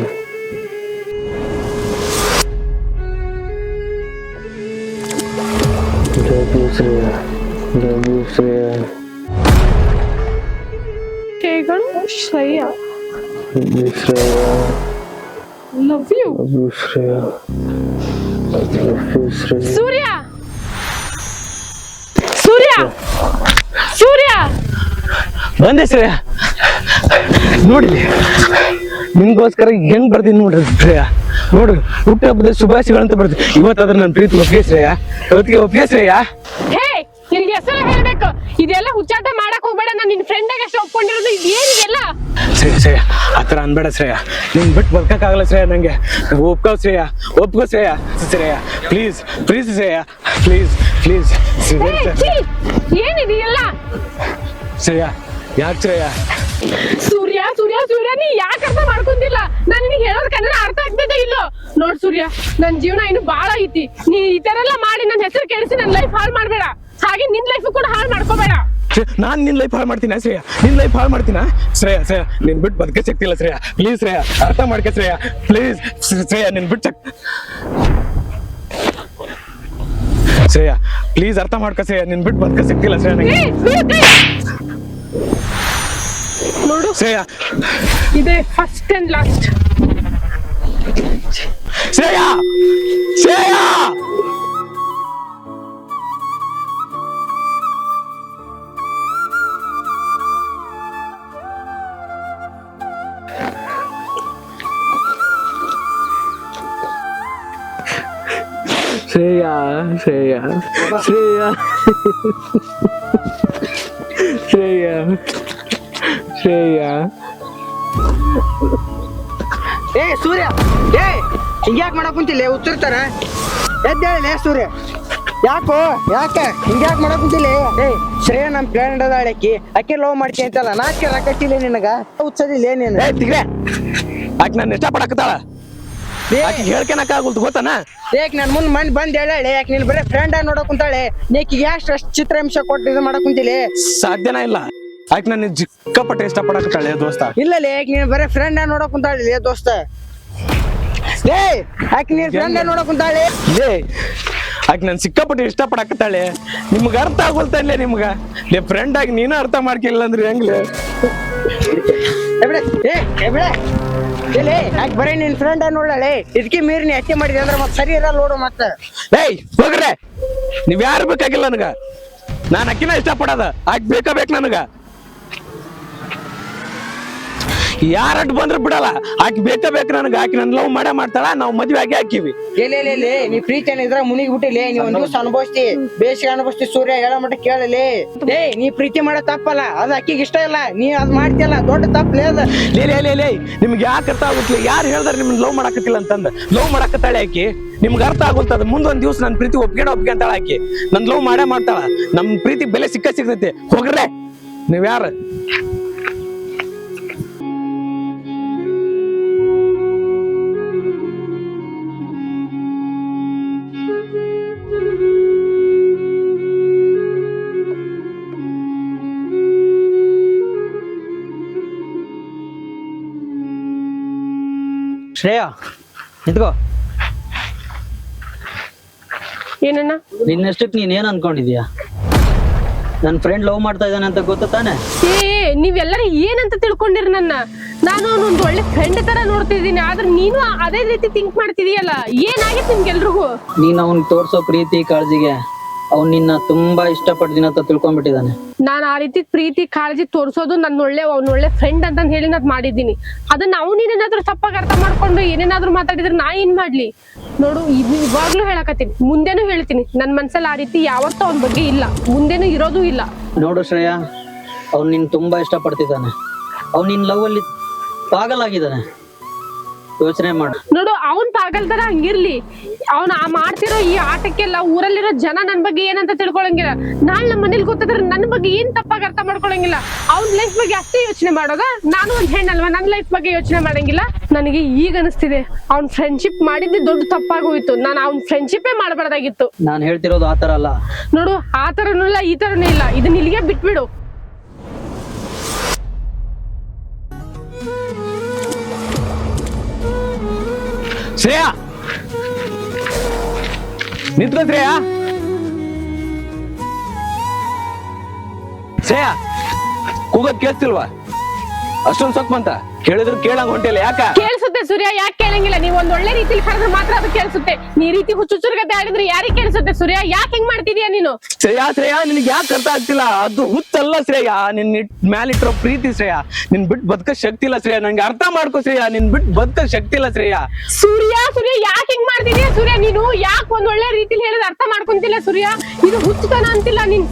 S2: Love you Shreya. Love you Shreya.
S3: ಹೇಗಳು Shreya.
S2: Love you Shreya.
S3: Love you.
S2: Love you Shreya. Love you Shreya.
S3: Surya, Surya, Surya.
S2: ಬಂದೆ ಶ್ರೇಯಾ. ನೋಡಿಲಿ ನಿಮ್ಗೋಸ್ಕರ ಹೆಂಗ್ ಬರ್ತೀನಿ ನೋಡ್ರಿ ಶ್ರೇಯಾ. ನೋಡು, ಹುಟ್ಟುಹಬ್ಬದ ಶುಭಾಶಯಗಳಂತ ಬರ್ತೀನಿ. ಇವತ್ತಾದ್ರೆ ನನ್ನ ಪ್ರೀತಿ ಒಪ್ಪಿಗೆ ಶ್ರೇಯಾ. ಇವತ್ತಿಗೆ ಒಪ್ಪಿಗೆ ಶ್ರೇಯಾ.
S3: ಹೇ, ನಿನ್ಗೆ ಹೆಸರು ಹೇಳ್ಬೇಕು. ಇದೆಲ್ಲ ಹುಚ್ಚಾಟ ಮಾಡಕ್ ಹೋಗ್ಬೇಡ. ನಾನು ನಿನ್ ಫ್ರೆಂಡ್ ಆಗಿ ಅಷ್ಟು ಒಪ್ಕೊಂಡಿರೋದು ಇದೇನಿದೆಲ್ಲ.
S2: ಶ್ರೇಯಾ, ಶ್ರೇಯಾ, ಆತರ ಅನ್ಬೇಡ ಶ್ರೇಯಾ. ನಿನ್ ಬಿಟ್ಟು ಬದುಕಕ್ಕಾಗಲ್ಲ ಶ್ರೇಯಾ. ನಂಗೆ ಒಪ್ಕೋ ಶ್ರೇಯಾ. ಒಪ್ಕೋ Shreya. Shreya, please please Shreya. Please please
S3: ಏನಿದೆಯಲ್ಲ.
S2: ಶ್ರೇಯಾ, ಯಾಕೆ ಶ್ರೇಯಾ?
S3: ಸೂರ್ಯ, ಸೂರ್ಯ, ಸೂರ್ಯ, ನೀ ಯಾಕೆ ಅರ್ಥ ಮಾಡ್ಕೊಂತಿಲ್ಲ? ನಾನು ನಿನಗೆ ಹೇಳೋದ್ ಕನ್ನಡ ಅರ್ಥ ಆಗ್ತದೆ ಇಲ್ಲೋ? ನೋಡ್ ಸೂರ್ಯ, ನನ್ ಜೀವನ ಇನ್ನು ಬಾಳ ಐತಿ. ನೀ ಈ ತರ ಎಲ್ಲ ಮಾಡಿ ನನ್ನ ಹೆಸರು ಕೆಡಿಸಿ ನನ್ನ ಲೈಫ್ ಹಾಳು ಮಾಡ್ಬೇಡ. ಹಾಗೆ ನಿನ್ ಲೈಫ್ ಕೂಡ ಹಾಳು ಮಾಡ್ಕೋಬೇಡ.
S2: ನಾನ್ ನಿನ್ ಲೈಫ್ ಹಾಳು ಮಾಡ್ತೀನ ಶ್ರೇಯಾ? ನಿನ್ ಲೈಫ್ ಹಾಳು ಮಾಡ್ತೀನ ಶ್ರೇಯಾ? ಶ್ರೇಯಾ, ನಿನ್ ಬಿಟ್ಟು ಬದುಕ ಶಕ್ತಿ ಇಲ್ಲ ಶ್ರೇಯಾ. ಪ್ಲೀಸ್ ಶ್ರೇಯಾ, ಅರ್ಥ ಮಾಡ್ಕ ಶ್ರೇಯಾ. ಪ್ಲೀಸ್ ಶ್ರೇಯಾ, ನಿನ್ ಬಿಟ್ಟು ಶ್ರೇಯಾ, ಪ್ಲೀಸ್ ಅರ್ಥ ಮಾಡ್ಕ ಶ್ರೇಯಾ. ನಿನ್ ಬಿಟ್ಟು ಬದುಕ ಶಕ್ತಿ ಇಲ್ಲ ಶ್ರೇಯಾ ನಂಗೆ.
S3: ನೋಡು
S2: ಶ್ರೇಯಾ,
S3: ಇದೇ first and last.
S2: Shreya, Shreya. Shreya, Shreya, Shreya, Shreya, Shreya.
S1: ಏ ಸೂರ್ಯ, ಏ ಹಿಂಗ್ಯಾಕ್ ಮಾಡಕ್ ಕುಂತಿಲ್ಲ? ಉತ್ತರ್ತಾರ ಎದ್ದೇಳಲೇ ಸೂರ್ಯ. ಯಾಕೆ ಹಿಂಗ್ಯಾಕ್ ಮಾಡಕ್ ಕುಂತಿಲ್ಲ? ಏ ಶ್ರೇಯ ನಮ್ ಫ್ರೆಂಡ್ ಅದಾಳ, ಅಕ್ಕಿ ಲವ್ ಮಾಡ್ತಿ ಅಂತಲ್ಲ. ನಾಕೆ ರಾಕತ್ತಿಲ್ಲ ನಿನಗ? ಉತ್ಸದಿಲ್ಲ ನೀನು?
S2: ಆಕೆ ನಾನು ಇಷ್ಟಪಡಕತ್ತಾಳ. ಹೇಳ್ಕೊಳಕ್ ಆಗುಲ್ತು ಗೊತ್ತಾನ?
S1: ಏಕ್ ನನ್ ಮುಂದ್ ಮಂದಿ ಬಂದ್ ಹೇಳಿ. ಯಾಕೆ ನೀನ್ ಬರೀ ಫ್ರೆಂಡ್ ನೋಡಕ್ ಕುಂತಾಳೆ? ನೀಕ್ ಯಾಕೆ ಅಷ್ಟು ಚಿತ್ರಹಿಂಸ ಕೊಟ್ಟು ಇದು ಮಾಡಕ್ ಕುಂತಿಲ್ಲ?
S2: ಸಾಧ್ಯನ ಇಲ್ಲ. ಆಕೆ ನನ್ನ ಸಿಕ್ಕಾಪಟ್ಟೆ ಇಷ್ಟಪಡಕತ್ತಾಳೆ ದೋಸ್ತ.
S1: ಇಲ್ಲಲೇ, ಯಾಕೆ ನೀನ್ ಬರೀ ಫ್ರೆಂಡ್ ನೋಡಕ್ ಕುಂತಾಳೆ ದೋಸ್ತ. ಏ ಯಾಕೆ ನೀನ್ ಫ್ರೆಂಡ್ ನೋಡಕ್ ಕುಂತಾಳೆ?
S2: ಲೇ, ಆಕೆ ನನ್ ಸಿಕ್ಕಾಪಟ್ಟೆ ಇಷ್ಟಪಡಕತ್ತಾಳೆ. ನಿಮ್ಗ ಅರ್ಥ ಆಗೋಲ್ತಲ್ಲೇ? ನಿಮ್ಗ ಲೇ ಫ್ರೆಂಡ್ ಆಗಿ ನೀನು ಅರ್ಥ ಮಾಡ್ಕಿಲ್ಲ ಅಂದ್ರೆ ಹೆಂಗ್ಲೆ?
S1: ಯಾಕೆ ಬರೀ ನಿನ್ ಫ್ರೆಂಡ್ ನೋಡಳೆ? ಇದಕ್ಕೆ ಮೀರಿ ನೀ ಅಟ್ಟೆ ಮಾಡಿದೆ ಅಂದ್ರೆ ಮತ್ತೆ ಸರಿ ಇರಲ್ಲ ನೋಡು. ಮತ್ತೆ
S2: ಏಯ್ ಹೋಗ್ರೆ, ನೀವ್ ಯಾರು ಬೇಕಾಗಿಲ್ಲ ನನಗ. ನಾನ್ ಅಕ್ಕಿನ ಇಷ್ಟಪಡೋದ. ಆಕೆ ಬೇಕು ನನಗ. ಯಾರಟ್ ಬಂದ್ರೆ ಬಿಡಲ್ಲ. ಆಕೆ ಬೇಕು ನನಗ. ಆಕೆ ನನ್ ಲವ್ ಮಾಡೇ ಮಾಡ್ತಾಳ. ನಾವು ಮದ್ವೆ ಆಗಿ ಹಾಕಿವಿ.
S1: ಎಲ್ಲೇ ನೀ ಪ್ರೀತಿ ಏನಿದ್ರ ಮುನಿಗ್ ಬಿಟ್ಟಿಲ್ಲ. ನೀ ಒಂದ್ ದಿವಸ ಅನುಭವಿಸ್ತಿ, ಬೇಸಿಗೆ ಅನುಭವಿಸ್ತಿ. ಸೂರ್ಯ ಹೇಳೋ ಮಟ್ಟ ಕೇಳಲಿ. ಏ ನೀ ಪ್ರೀತಿ ಮಾಡೋ ತಪ್ಪಲ್ಲ, ಅದು ಅಕ್ಕಿಗೆ ಇಷ್ಟ ಇಲ್ಲ. ನೀ ಅದ್ ಮಾಡ್ತಿಯಲ್ಲ, ದೊಡ್ಡ ತಪ್ಪಲೇ ಅದ.
S2: ಲೇ ನಿಮ್ಗೆ ಯಾಕೆ ಅರ್ಥ ಆಗುತ್ತಲ್ಲ? ಯಾರು ಹೇಳ್ದಾರ ನಿಮ್ಗೆ ಲವ್ ಮಾಡಕತ್ತಿಲ್ಲ ಅಂತಂದ? ಲವ್ ಮಾಡಕತ್ತಾಳೆ ಆಕಿ. ನಿಮ್ಗೆ ಅರ್ಥ ಆಗುತ್ತದ. ಮುಂದೊಂದ್ ದಿವ್ಸ ನನ್ ಪ್ರೀತಿ ಒಪ್ಕೊಂತಾಳ ಆಕಿ. ನನ್ ಲವ್ ಮಾಡೇ ಮಾಡ್ತಾಳ. ನಮ್ ಪ್ರೀತಿ ಬೆಲೆ ಸಿಗ್ತೈತಿ. ಹೋಗ್ರೆ ನೀವ್ ಯಾರು?
S4: ಶ್ರೇಯಾ ನಿಂತ್ಕೋ.
S3: ಏನಣ್ಣ?
S4: ನಿನ್ನಷ್ಟಕ್ಕೆ ನೀನ್ ಏನ್ ಅನ್ಕೊಂಡಿದ್ಯಾ? ನನ್ನ ಫ್ರೆಂಡ್ ಲವ್ ಮಾಡ್ತಾ ಇದ್ದಾನೆ ಅಂತ ಗೊತ್ತಾ ತಾನೆ?
S3: ನೀವೆಲ್ಲರೂ ಏನಂತ ತಿಳ್ಕೊಂಡಿರಿ ನನ್ನ? ನಾನು ಅವನೊಂದು ಒಳ್ಳೆ ಫ್ರೆಂಡ್ ತರ ನೋಡ್ತಿದ್ದೀನಿ, ಆದ್ರೆ ನೀನು ಅದೇ ರೀತಿ ಥಿಂಕ್ ಮಾಡ್ತಿದೀಯಲ್ಲ. ಏನಾಗಿತ್ತು ನಿಮ್ಗೆಲ್ರಿಗೂ?
S4: ನೀನ್ ಅವ್ನ್ ತೋರ್ಸೋ ಪ್ರೀತಿ ಕಾಳಜಿಗೆ ಅವ್ನ್ ನಿನ್ನ ತುಂಬಾ ಇಷ್ಟಪಡ್ತೀನಿ ಅಂತ ತಿಳ್ಕೊಂಡ್ಬಿಟ್ಟಿದ್ದಾನೆ.
S3: ನಾನು ಆ ರೀತಿ ಪ್ರೀತಿ ಕಾಳಜಿ ತೋರ್ಸೋದು ಅವ್ನ ಒಳ್ಳೆ ಫ್ರೆಂಡ್ ಅಂತ ಹೇಳಿ ನಾನ್ ಮಾಡಿದ್ದೀನಿ. ಅದನ್ನ ಅವನೇನಾದ್ರೂ ತಪ್ಪಾಗಿ ಅರ್ಥ ಮಾಡ್ಕೊಂಡು ಏನೇನಾದ್ರೂ ಮಾತಾಡಿದ್ರೆ ನಾ ಏನ್ ಮಾಡ್ಲಿ? ನೋಡು, ಇವಾಗ್ಲೂ ಹೇಳಕತ್ತೀನಿ, ಮುಂದೆನೂ ಹೇಳ್ತೀನಿ, ನನ್ ಮನ್ಸಲ್ಲಿ ಆ ರೀತಿ ಯಾವತ್ತೂ ಅವನ ಬಗ್ಗೆ ಇಲ್ಲ, ಮುಂದೆನೂ ಇರೋದು ಇಲ್ಲ.
S4: ನೋಡು ಶ್ರೇಯಾ, ಅವ್ನ್ ನಿನ್ ತುಂಬಾ ಇಷ್ಟಪಡ್ತಿದ್ದಾನೆ. ಅವ್ನ್ ನಿನ್ ಲವ್ ಅಲ್ಲಿ ಪಾಗಲಾಗಿದ್ದಾನೆ. ಯೋಚನೆ ಮಾಡು.
S3: ನೋಡು, ಅವನ್ ಪಾಗಲ್ ತರ ಹಂಗಿರ್ಲಿ, ಅವ್ನ ಮಾಡ್ತಿರೋ ಈ ಆಟಕ್ಕೆಲ್ಲ ಊರಲ್ಲಿರೋ ಜನ ನನ್ ಬಗ್ಗೆ ಏನಂತ ತಿಳ್ಕೊಳಂಗಿಲ್ಲ. ನಾಳೆ ನಮ್ಮ ಮನೇಲಿ ಗೊತ್ತಾದ್ರೆ ನನ್ ಬಗ್ಗೆ ಏನ್ ತಪ್ಪಾಗಿ ಅರ್ಥ ಮಾಡ್ಕೊಳಂಗಿಲ್ಲ. ಅವ್ನ ಲೈಫ್ ಬಗ್ಗೆ ಅಷ್ಟೇ ಯೋಚನೆ ಮಾಡೋದ? ನಾನು ಒಂದ್ ಹೆಣ್ಣಲ್ವಾ, ನನ್ ಲೈಫ್ ಬಗ್ಗೆ ಯೋಚನೆ ಮಾಡಂಗಿಲ್ಲ? ನನಗೆ ಈಗ ಅನಿಸ್ತಿದೆ, ಅವ್ನ್ ಫ್ರೆಂಡ್ಶಿಪ್ ಮಾಡಿದ್ದೆ ದೊಡ್ಡ ತಪ್ಪಾಗೋಯ್ತು. ನಾನು ಅವ್ನ್ ಫ್ರೆಂಡ್ಶಿಪ್ಪೇ ಮಾಡಬಾರ್ದಾಗಿತ್ತು.
S4: ನಾನ್ ಹೇಳ್ತಿರೋದು ಆತರ ಅಲ್ಲ.
S3: ನೋಡು, ಆ ತರನೂ ಇಲ್ಲ, ಈ ತರನೂ ಇಲ್ಲ, ಇದನ್ನ ಇಲ್ಲಿಗೆ ಬಿಟ್ಬಿಡು.
S2: ಶ್ರೇಯಾ ನಿಂತ್ಕೋ. ಶ್ರೇಯಾ ಕೂಗೋದ್ ಕೇಳಿಸ್ತಿಲ್ವಾ? ಅಷ್ಟೊಂದ್ ಸೊಕ್ ಬಂತ ಕೇಳಿದ್ರು ಕೇಳಂಗ್ ಹೊಂಟಿಲ್ಲ, ಯಾಕ?
S3: ಕೇಳಿಸುತ್ತೆ ಸೂರ್ಯ, ಯಾಕೆ ಕೇಳಂಗಿಲ್ಲ? ನೀವ್ ಒಂದ್ ಒಳ್ಳೆ ರೀತಿಲಿ ಕರೆದ್ರೆ ಮಾತ್ರ ಅದು ಕೇಳಿಸುತ್ತೆ. ನೀ ರೀತಿ ಹುಚ್ಚುಚ್ಚುರ್ಗತೆ ಆಡಿದ್ರೆ ಯಾರಿಗೆ ಕೇಳಿಸುತ್ತೆ? ಸೂರ್ಯ, ಯಾಕೆ ಹಿಂಗ್ ಮಾಡ್ತಿದೀಯ ನೀನು?
S2: ಶ್ರೇಯಾ ನಿನ್ಗೆ ಯಾಕೆ ಅರ್ಥ ಆಗ್ತಿಲ್ಲ? ಅದು ಹುಚ್ಚಲ್ಲ ಶ್ರೇಯಾ, ನಿನ್ ಮ್ಯಾಲಿಟ್ಟಿರೋ ಪ್ರೀತಿ ಶ್ರೇಯಾ. ನಿನ್ ಬಿಟ್ಟು ಬದುಕ ಶಕ್ತಿ ಇಲ್ಲ ಶ್ರೇಯಾ, ನಂಗೆ ಅರ್ಥ ಮಾಡ್ಕೋ ಶ್ರೇಯಾ. ನಿನ್ ಬಿಟ್ಟು ಬದುಕ ಶಕ್ತಿ ಇಲ್ಲ ಶ್ರೇಯಾ.
S3: ಸೂರ್ಯ ಯಾಕೆ ಹಿಂಗ್ ಮಾಡ್ತಿದೀಯ ಸೂರ್ಯ? ನೀನು ಯಾಕೆ ಒಂದ್ ಒಳ್ಳೆ ರೀತಿಲಿ ಹೇಳಿದ್ರೆ ಅರ್ಥ ಮಾಡ್ಕೊಂತಿಲ್ಲ ಸೂರ್ಯ? ಇದು ಹುಚ್ಚುತನ ಅಂತಿಲ್ಲ, ನೀನ್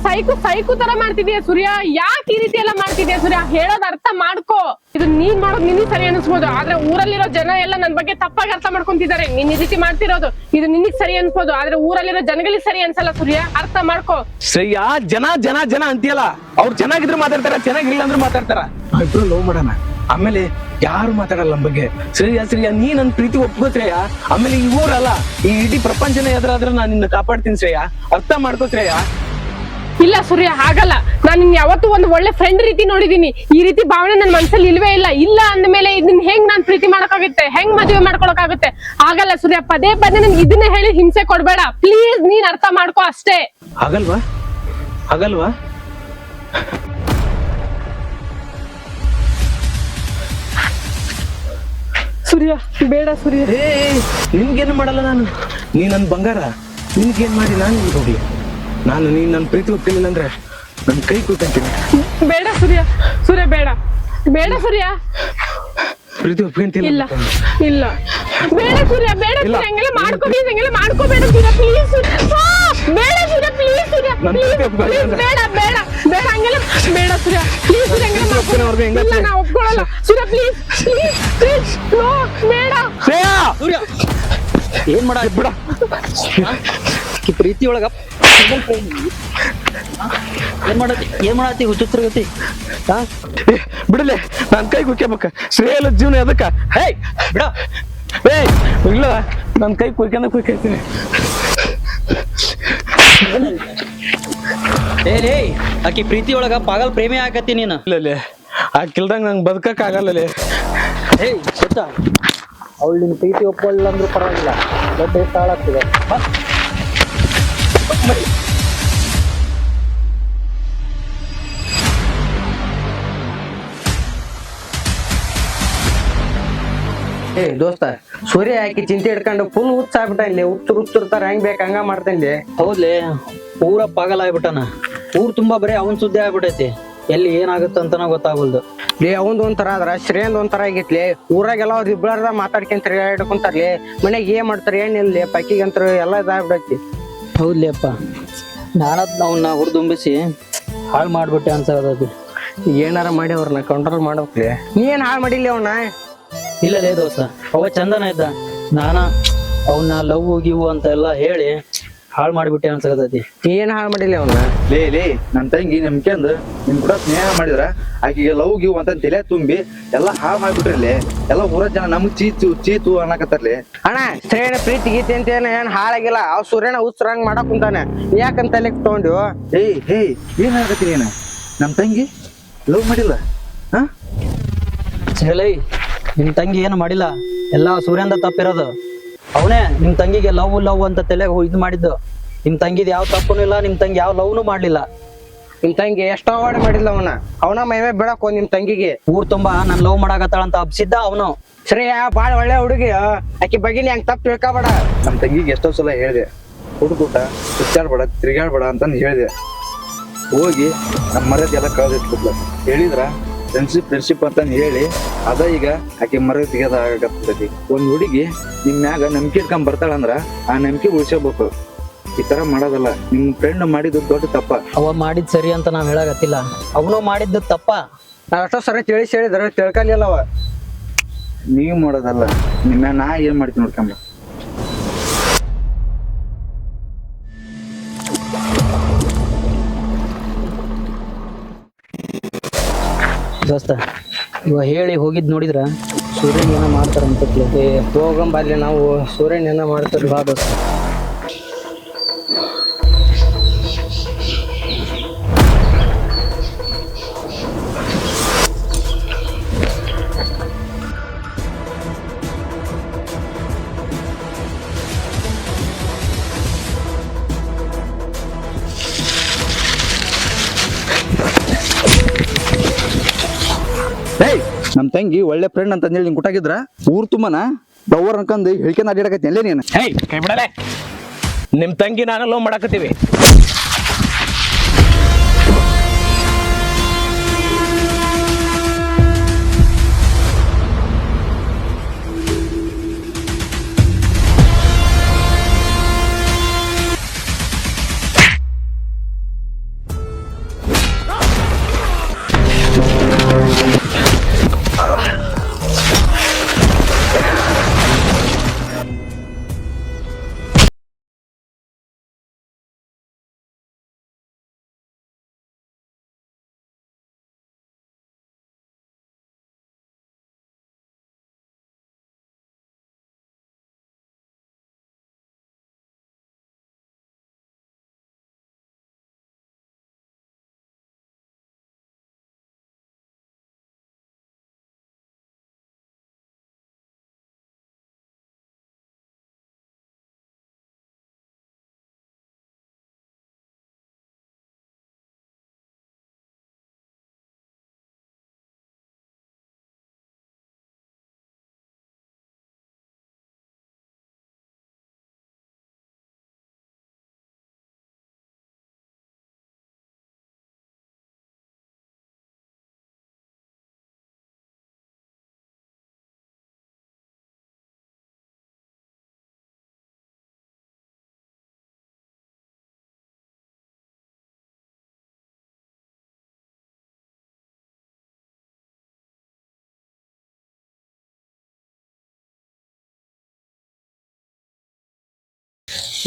S3: ಸೈಕು ತರ ಮಾಡ್ತಿದೀಯ ಸೂರ್ಯ. ಯಾಕೆ ಈ ರೀತಿ ಎಲ್ಲ ಮಾಡ್ತಿದೀಯ ಸೂರ್ಯ? ಹೇಳೋದ್ ಅರ್ಥ ಮಾಡ್ಕೋ. ಇದು ನೀನ್ ಮಾಡೋದು ನಿನಗೆ ಸರಿ ಅನಿಸ್ಬೋದು, ಆದ್ರೆ ಊರಲ್ಲಿರೋ ಜನ ಎಲ್ಲ ನನ್ ಬಗ್ಗೆ ತಪ್ಪಾಗಿ ಅರ್ಥ ಮಾಡ್ಕೊಂತಿದ್ದಾರೆ. ನೀನ್ ಈ ರೀತಿ ಮಾಡ್ತಿರೋದು ಇದು ನಿನಗ್ ಸರಿ ಅನ್ಸ್ಬೋದು, ಆದ್ರೆ ಊರಲ್ಲಿರೋ ಜನಗಳಿಗೆ ಸರಿ ಅನ್ಸಲ್ಲ ಸೂರ್ಯ. ಅರ್ಥ ಮಾಡ್ಕೋ.
S2: ಶ್ರೇಯಾ, ಜನ ಅಂತೀಯಲ್ಲ, ಅವ್ರು ಚೆನ್ನಾಗಿದ್ರು ಮಾತಾಡ್ತಾರ, ಚೆನ್ನಾಗಿಲ್ಲ ಅಂದ್ರೂ ಮಾತಾಡ್ತಾರ. ಇಬ್ರು ಲವ್ ಮಾಡೋಣ, ಆಮೇಲೆ ಯಾರು ಮಾತಾಡಲ್ಲ ನಮ್ ಬಗ್ಗೆ. ಶ್ರೇಯಾ ನೀ ನನ್ ಪ್ರೀತಿ ಒಪ್ಕೋ ಶ್ರೇಯಾ. ಆಮೇಲೆ ಈ ಊರಲ್ಲ, ಈ ಇಡೀ ಪ್ರಪಂಚನೇ ಎದುರಾದ್ರೆ ನಾನು ನಿನ್ನ ಕಾಪಾಡ್ತೀನಿ ಶ್ರೇಯಾ. ಅರ್ಥ ಮಾಡ್ಕೋ ಶ್ರೇಯಾ.
S3: ಇಲ್ಲ ಸೂರ್ಯ, ಹಾಗಲ್ಲ. ನಾನು ನಿನ್ ಯಾವತ್ತೂ ಒಂದು ಒಳ್ಳೆ ಫ್ರೆಂಡ್ ರೀತಿ ನೋಡಿದೀನಿ. ಈ ರೀತಿ ಭಾವನೆ ನನ್ ಮನ್ಸಲ್ಲಿ ಇಲ್ವೇ ಇಲ್ಲ ಅಂದ್ಮೇಲೆ ಇದನ್ನ ಹೆಂಗ್ ನಾನ್ ಪ್ರೀತಿ ಮಾಡಕ್ಕಾಗುತ್ತೆ? ಹೆಂಗ್ ಮದುವೆ ಮಾಡ್ಕೊಳಕಾಗುತ್ತೆ? ಆಗಲ್ಲ ಸೂರ್ಯ. ಪದೇ ನನ್ ಇದನ್ನ ಹೇಳಿ ಹಿಂಸೆ ಕೊಡ್ಬೇಡ ಪ್ಲೀಸ್. ನೀನ್ ಅರ್ಥ ಮಾಡ್ಕೋ ಅಷ್ಟೇ.
S2: ಆಗಲ್ವಾ?
S3: ಸೂರ್ಯ ಬೇಡ ಸೂರ್ಯ.
S2: ನಿನ್ಗೇನು ಮಾಡಲ್ಲ ನಾನು. ನೀ ನನ್ ಬಂಗಾರ, ನಿನ್ಗೇನ್ ಮಾಡಿ ನಾನು ಹೋಗ್ಲಿ? ನೀನ್ ನನ್ ಪ್ರೀತಿ ಒಪ್ಪಿಲ್ಲ ಅಂದ್ರೆ ನನ್ ಕೈ ಕೂತಂತೀನಿ.
S3: ಬೇಡ ಸೂರ್ಯ ಬೇಡ ಸೂರ್ಯ.
S2: ಪ್ರೀತಿ ಒಪ್ಕೊಂತಿಲ್ಲ?
S3: ಇಲ್ಲ ಬೇಡ ಸೂರ್ಯ, ಹಂಗೆಲ್ಲ ಮಾಡ್ಕೋಬೇಡ ಸೂರ್ಯ ಪ್ಲೀಸ್. ಬೇಡ ಸೂರ್ಯ ಪ್ಲೀಸ್, ಸೂರ್ಯ ಬೇಡ ಹಂಗೆಲ್ಲ ಬೇಡ ಸೂರ್ಯ ಪ್ಲೀಸ್. ನಾ ಒಪ್ಕೊಳ್ಳಲ್ಲ ಸೂರ್ಯ, ಪ್ಲೀಸ್ ನೋ, ಬೇಡ.
S4: ಸೂರ್ಯ ಏನ್ ಮಾಡ ಬಿಡ. ಪ್ರೀತಿ ಒಳಗ ಏನ್ ಮಾಡತ್ತಿ ಹುಚ್ಚುಚ್ಚರ್ಗತಿ?
S2: ಬಿಡಲೆ, ನನ್ ಕೈ ಕುಯ್ಕಬೇಕ. ಶ್ರೇಯಲ್ಲ ಜೀವನ ಅದಕ್ಕ. ಹೇ ಬಿಡ, ಇಲ್ಲ ನನ್ ಕೈ ಕುಯ್ಕೈತೀನಿ.
S4: ಆಕಿ ಪ್ರೀತಿ ಒಳಗ ಪಾಗಲ್ ಪ್ರೇಮಿ ಆಗತ್ತಿ ನೀನು.
S2: ಇಲ್ಲ ಆಕಿಲ್ದಂಗ ನಂಗೆ ಬದುಕಕ್ ಆಗಲ್ಲ.
S4: ಗೊತ್ತಾ, ಅವಳು ನಿನ್ ಪ್ರೀತಿ ಒಪ್ಪಲ್ಲ ಅಂದ್ರೂ ಪರವಾಗಿಲ್ಲ, ದೊಡ್ಡ ಹಾಳಾಗ್ತದೆ.
S1: ದೋಸ್ತ, ಸೂರ್ಯ ಯಾಕೆ ಚಿಂತೆ ಹಿಡ್ಕೊಂಡು ಫುಲ್ ಹುಚ್ಚಾಗ್ಬಿಟ್ಟ ಇಲ್ಲಿ. ಹುಚ್ಚುರ್ತಾರ, ಹೆಂಗ್ ಬೇಕ ಹಂಗ ಮಾಡ್ತೇನೆ.
S4: ಹೌದ್ಲೆ, ಪೂರ ಪಾಗಲ್ ಆಗ್ಬಿಟ್ಟನ. ಊರ್ ತುಂಬಾ ಬರೀ ಅವನ್ ಸುದ್ದಿ ಆಗ್ಬಿಟ್ಟೈತಿ. ಎಲ್ಲಿ ಏನಾಗುತ್ತೆ ಅಂತನ ಗೊತ್ತಾಗಲ್ದು.
S1: ಅವಂದ್ ಒಂಥರ ಆದ್ರ ಶ್ರೇಯಂದ್ ಒಂಥರ ಆಗಿತ್ಲಿ. ಊರಾಗೆಲ್ಲ ಅವ್ರ ಇಬ್ಬರ ಮಾತಾಡ್ಕೊಂತ ಹಿಡ್ಕೊಂತಾರ್ಲಿ. ಮನ್ಯಾಗ ಏನ್ ಮಾಡ್ತಾರ ಏನಿಲ್ಲ, ಪಕ್ಕಿಗಂತ್ರ ಎಲ್ಲ ಇದಾಗ್ಬಿಡೈತಿ.
S4: ಹೌದ್ಲಿಯಪ್ಪ, ನಾನದ್ ಅವನ್ನ ಹುರಿದುಂಬಿಸಿ ಹಾಳು ಮಾಡ್ಬಿಟ್ಟೆ ಅನ್ಸೋದು.
S1: ಏನಾರ ಮಾಡಿ ಅವ್ರನ್ನ ಕಂಟ್ರೋಲ್ ಮಾಡ್ಬೇಕ್ಲಿ. ನೀ ಏನ್ ಹಾಳು ಮಾಡಿಲ್ಲ ಅವನ್ನ?
S4: ಇಲ್ಲಲೇ ದೋಸ್ತ, ಅವ ಚಂದನ ಇದ್ದ. ನಾನ ಅವನ್ನ ಲವ್ ಗಿವ್ ಅಂತ ಎಲ್ಲ ಹೇಳಿ ಹಾಳು ಮಾಡಿಬಿಟ್ಟೆ ಅನ್ಸಕತೈತಿ.
S1: ಏನ್ ಹಾಳು ಮಾಡಿಲ್ಲ ಅವನ್ನ?
S5: ಲೇ ನನ್ ತಂಗಿ ನಂಬ್ಕೆಂದು ನಿಮ್ ಕೂಡ ಸ್ನೇಹ ಮಾಡಿದ್ರ ಆಕಿಗೆ ಲವ್ ಗಿವ್ ಅಂತ ತಲೆ ತುಂಬಿ ಎಲ್ಲಾ ಹಾಳು ಮಾಡ್ಬಿಟ್ರಲ್ಲಿ. ಎಲ್ಲ ಊರ ಜನ ನಮಗ್ ಚೀತು ಅನ್ನಕತ್ತಾರ್ಲಿ.
S1: ಅಣ್ಣ, ಶ್ರೇಯನ ಪ್ರೀತಿ ಗೀತೆ ಅಂತ ಏನ್ ಹಾಳಾಗಿಲ್ಲ. ಅವ್ ಸೂರ್ಯನ ಹುಚ್ಚರಂಗ್ ಮಾಡಕ್ ಕುಂತಾನೆ. ಯಾಕಂತ ಲೆಕ್ಕ ತಗೊಂಡು
S5: ಏನ್ ಆಗತ್ತಿ ನೀನ? ನಮ್ ತಂಗಿ ಲವ್ ಮಾಡಿಲ್ಲ?
S4: ಹೇಳೈ, ನಿಮ್ ತಂಗಿ ಏನು ಮಾಡಿಲ್ಲ, ಎಲ್ಲ ಸೂರ್ಯಂದ ತಪ್ಪಿರೋದು. ಅವನೇ ನಿಮ್ ತಂಗಿಗೆ ಲವ್ ಲವ್ ಅಂತ ತಲೆಗೆ ಇದು ಮಾಡಿದ್ದು. ನಿಮ್ ತಂಗಿದ್ ಯಾವ ತಪ್ಪನು ಇಲ್ಲ, ನಿಮ್ ತಂಗಿ ಯಾವ ಲವ್ನು ಮಾಡ್ಲಿಲ್ಲ.
S1: ನಿಮ್ ತಂಗಿ ಎಷ್ಟೋ ಅವಾರ್ಡ್ ಮಾಡಿಲ್ಲ ಅವನ ಮೈಮೆ ಬಿಡಕ್ ನಿಮ್ ತಂಗಿಗೆ.
S4: ಊರ್ ತುಂಬಾ ನನ್ ಲವ್ ಮಾಡಾಕತ್ತಾಳಂತ ಹಬ್ಸಿದ್ದ ಅವನು.
S1: ಶ್ರೇಯ ಬಾಳ ಒಳ್ಳೆ ಹುಡುಗಿ, ಆಕಿ ಬಗ್ಗಿನ ಹೆಂಗ್ ತಪ್ಪು ತಿಳ್ಕೊಬೇಡ.
S5: ನಮ್ಮ ತಂಗಿಗೆ ಎಷ್ಟೋ ಸಲ ಹೇಳಿದೆ, ಹುಡುಗೂಟ ಸುತ್ತಾಡ್ಬೇಡ ತಿರ್ಗಾಡ್ಬೇಡ ಅಂತಂದು ಹೇಳಿದೆ. ಹೋಗಿ ನಮ್ಮ ಮರ್ಯಾದೆ ಎಲ್ಲ ಕಳೆದಿಟ್ಬಿಟ್ಲ. ಹೇಳಿದ್ರ ಫ್ರೆಂಡ್ಶಿಪ್ ಅಂತಂದು ಹೇಳಿ ಅದ ಈಗ ಆಕೆ ಮರ್ಯಾದೆ ತೆಗೆದಾಗತ್ತೈತಿ. ಒಂದ್ ಹುಡುಗಿ ನಿಮ್ ಮ್ಯಾಗ ನಂಬಿಕೆ ಇಟ್ಕೊಂಡ್ ಬರ್ತಾಳಂದ್ರ ಆ ನಂಬಿಕೆ ಉಳಿಸಬೇಕು. ಈ ತರ ಮಾಡೋದಲ್ಲ. ನಿಮ್ ಫ್ರೆಂಡ್ ಮಾಡಿದ್ದು ದೊಡ್ಡ ತಪ್ಪ.
S4: ಅವ ಮಾಡಿದ್ ಸರಿ ಅಂತ ನಾವ್ ಹೇಳಾಗತ್ತಿಲ್ಲ, ಅವನು ಮಾಡಿದ್ದು ತಪ್ಪ.
S1: ನಾವ್ ಎಷ್ಟೋ ಸರಿ ತಿಳಿಸಿ ಹೇಳಿದ್ರ ತಿಳ್ಕಲಿಲ್ಲವ.
S5: ನೀವ್ ಮಾಡೋದಲ್ಲ, ನಿಮ್ಮ ನಾ ಏನ್ ಮಾಡ್ತೀನಿ ನೋಡ್ಕೊಂಬ.
S4: ದೋಸ್ತ ಇವ ಹೇಳಿ ಹೋಗಿದ್ ನೋಡಿದ್ರ ಸೂರ್ಯನ್ ಏನೋ ಮಾಡ್ತಾರಂತ.
S1: ಹೋಗಂಬಲ್ಲಿ ನಾವು ಸೂರ್ಯನ ಏನ ಮಾಡ್ತೀವಿ ಬಾ ದೋಸ್ತ.
S5: ಏಯ್ ನಮ್ ತಂಗಿ ಒಳ್ಳೆ ಫ್ರೆಂಡ್ ಅಂತ ಹೇಳಿ ನಿಂಗೆ ಕೊಟ್ಟಾಗಿದ್ರ ಊರ್ ತುಂಬನ ಡವರ್ ಅನ್ಕಂದು ಹೇಳ್ಕೊಂಡ್ ಅಡ್ಡಾಡಕತ್ತಿ ಅಲ್ಲೇ ನೀನು.
S2: ಹೇಯ್ ಕೈ ಬಿಡಲೆ, ನಿಮ್ ತಂಗಿ ನಾನು ಲವ್ ಮಾಡಕತ್ತೀವಿ.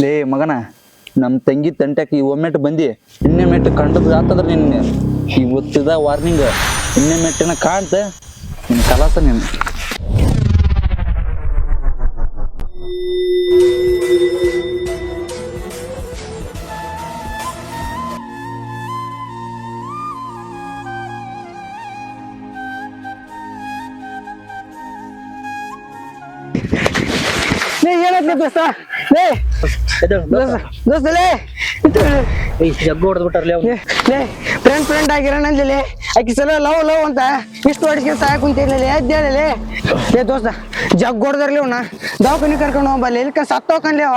S5: ಲೇ ಮಗನ, ನಮ್ ತಂಗಿ ತಂಟ್ಯಾಕ ಈ ಒಮ್ಮೆಟ್ ಬಂದಿ, ಇನ್ನೇ ಮೆಟ್ ಕಂಡದ್ ಆತದ್ರ ನಿನ್ನ ಇವತ್ತಿದ ವಾರ್ನಿಂಗ್. ಇನ್ನೇ ಮೆಟ್ಟಿನ ಕಾಣ್ತ ನಿನ್ ಕಲಾಸ ನೀನು.
S1: ಏನೈತಿ ದೋಸ್ತ? ಲೇ ದೋಸ್ತ ಲೇ
S4: ಜಗ್ಗು ಹೊಡೆದ್ಬಿಟ್ಟಾರ್ಲಿ ಅವ್ನು.
S1: ಲೇ ಫ್ರೆಂಡ್ ಆಗಿರೋಣಂದಿಲ್ಲ, ಆಕಿ ಸಲ ಲವ್ ಅಂತ ಇಷ್ಟು ಹೊಡಿಸ್ಕೊಂಡು ಸಾಯ ಕುಂತಿರ್ಲಿಲ್ಲ. ಎದ್ದೇಳಿ ಲೇ ದೋಸ್ತ, ಜಗ್ ಹೊಡೆದ್ರಲಿ ಅವ್ನ ದವಾಖಾನೆ ಕರ್ಕೊಂಡು ಹೋಗ್ಬಲ್ಲಿ, ಇಲ್ಕ ಸತ್ತ ಹೋಗ್ಕನ್ಲಿ ಅವ.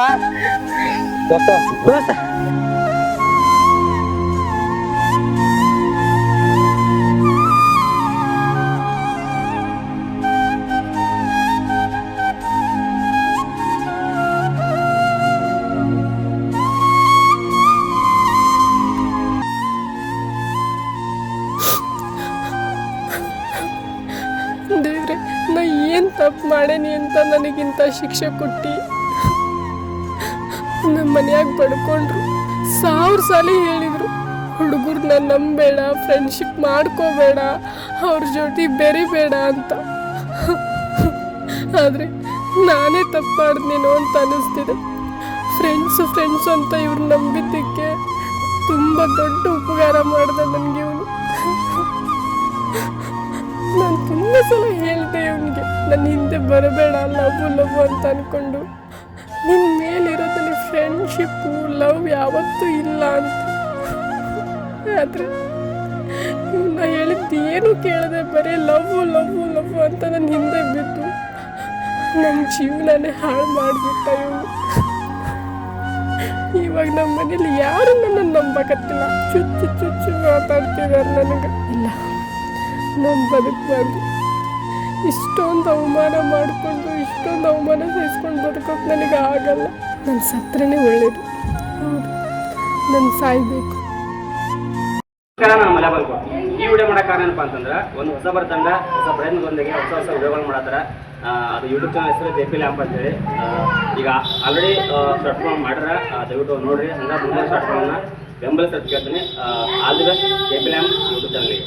S1: ದೋಸ್ತ
S3: ದೇವ್ರೆ, ನಾ ಏನ್ ತಪ್ಪು ಮಾಡೇನಿ ಅಂತ ನನಗಿಂತ ಶಿಕ್ಷೆ ಕೊಟ್ಟಿ. ನಮ್ಮ ಮನ್ಯಾಗ ಬಡ್ಕೊಂಡ್ರು, 1000 ಸಲ ಹೇಳಿದ್ರು ಹುಡುಗರ್ನ ನಂಬೇಡ, ಫ್ರೆಂಡ್ಶಿಪ್ ಮಾಡ್ಕೋಬೇಡ, ಅವ್ರ ಜೊತೆ ಬೆರಿಬೇಡ ಅಂತ. ಆದ್ರೆ ನಾನೇ ತಪ್ಪು ಮಾಡಿದ್ನೇನೋ ಅಂತ ಅನಿಸ್ತಿದೆ. ಫ್ರೆಂಡ್ಸ್ ಅಂತ ಇವ್ರು ನಂಬಿದ್ದಕ್ಕೆ ತುಂಬ ದೊಡ್ಡ ಉಪಕಾರ ಮಾಡ್ದೆ ನನಗೆ ಇವನು. ನಾನು ತುಂಬ ಸಲ ಹೇಳಿದೆ ಇವನಿಗೆ ನನ್ನ ಹಿಂದೆ ಬರಬೇಡ ಲವ್ ಅಂತ ಅನ್ಕೊಂಡು ನಿನ್ನ ಮೇಲಿರೋದಲ್ಲಿ ಫ್ರೆಂಡ್ಶಿಪ್ಪು ಲವ್ ಯಾವತ್ತೂ ಇಲ್ಲ ಅಂತ. ಆದರೆ ಇವನ್ನ ಹೇಳಿದ್ದು ಏನು ಕೇಳದೆ ಬರೀ ಲವ್ ಅಂತ ನನ್ನ ಹಿಂದೆ ಬಿದ್ದು ನನ್ನ ಜೀವನನೇ ಹಾಳು ಮಾಡಿಬಿಟ್ಟ ಇವನು. ಇವಾಗ ನಮ್ಮ ಮನೇಲಿ ಯಾರು ನನ್ನನ್ನು ನಂಬಕತ್ತಿಲ್ಲ. ಚುಚ್ಚು ಮಾತಾಡ್ತಿದ್ದಾರೆ ನನಗೆ. ಇಲ್ಲ, ನಾನು ಬದುಕಬಾರ್ದು. ಇಷ್ಟೊಂದು ಅವಮಾನ ಮಾಡಿಕೊಂಡು ಇಷ್ಟೊಂದು ಅವಮಾನ ಸಹಿಸ್ಕೊಂಡು ಬದುಕೋಕೆ ನನಗೆ ಆಗಲ್ಲ. ನಾನು ಸತ್ರನೇ ಒಳ್ಳೇದು. ಹೌದು, ನಾನು ಸಾಯ್ಬೇಕು.
S6: ನಾನು ಮಲೆ ಬಂದ್ಕೊ ಈ ವಿಡಿಯೋ ಮಾಡೋ ಕಾರಣ ಏನಪ್ಪ ಅಂತಂದ್ರೆ ಒಂದು ಹೊಸ ತಂಡ ಹೊಸ ಪ್ರಯತ್ನದೊಂದಿಗೆ ಹೊಸ ವಿಡಿಯೋಗಳು ಮಾಡತ್ತಾರ. ಅದು ಯೂಟ್ಯೂಬ್ ಚಾನಲ್ ಹೆಸರು JP ಲ್ಯಾಂಪ್ ಅಂತೇಳಿ. ಈಗ ಆಲ್ರೆಡಿ ಶಾರ್ಟ್ ಫಿಲ್ಮ್ ಮಾಡ್ಯಾರ, ದಯವಿಟ್ಟು ನೋಡ್ರಿ. ಹಂಗೆ ಮುಂದೆ ಶಾರ್ಟ್ ಫಿಲ್ಮ್ನ ಬೆಂಬಲಿಸೋದು ಕೇಳ್ತೀನಿ. All the best JP lamp YouTube ಚಾನಲ್ಗೆ.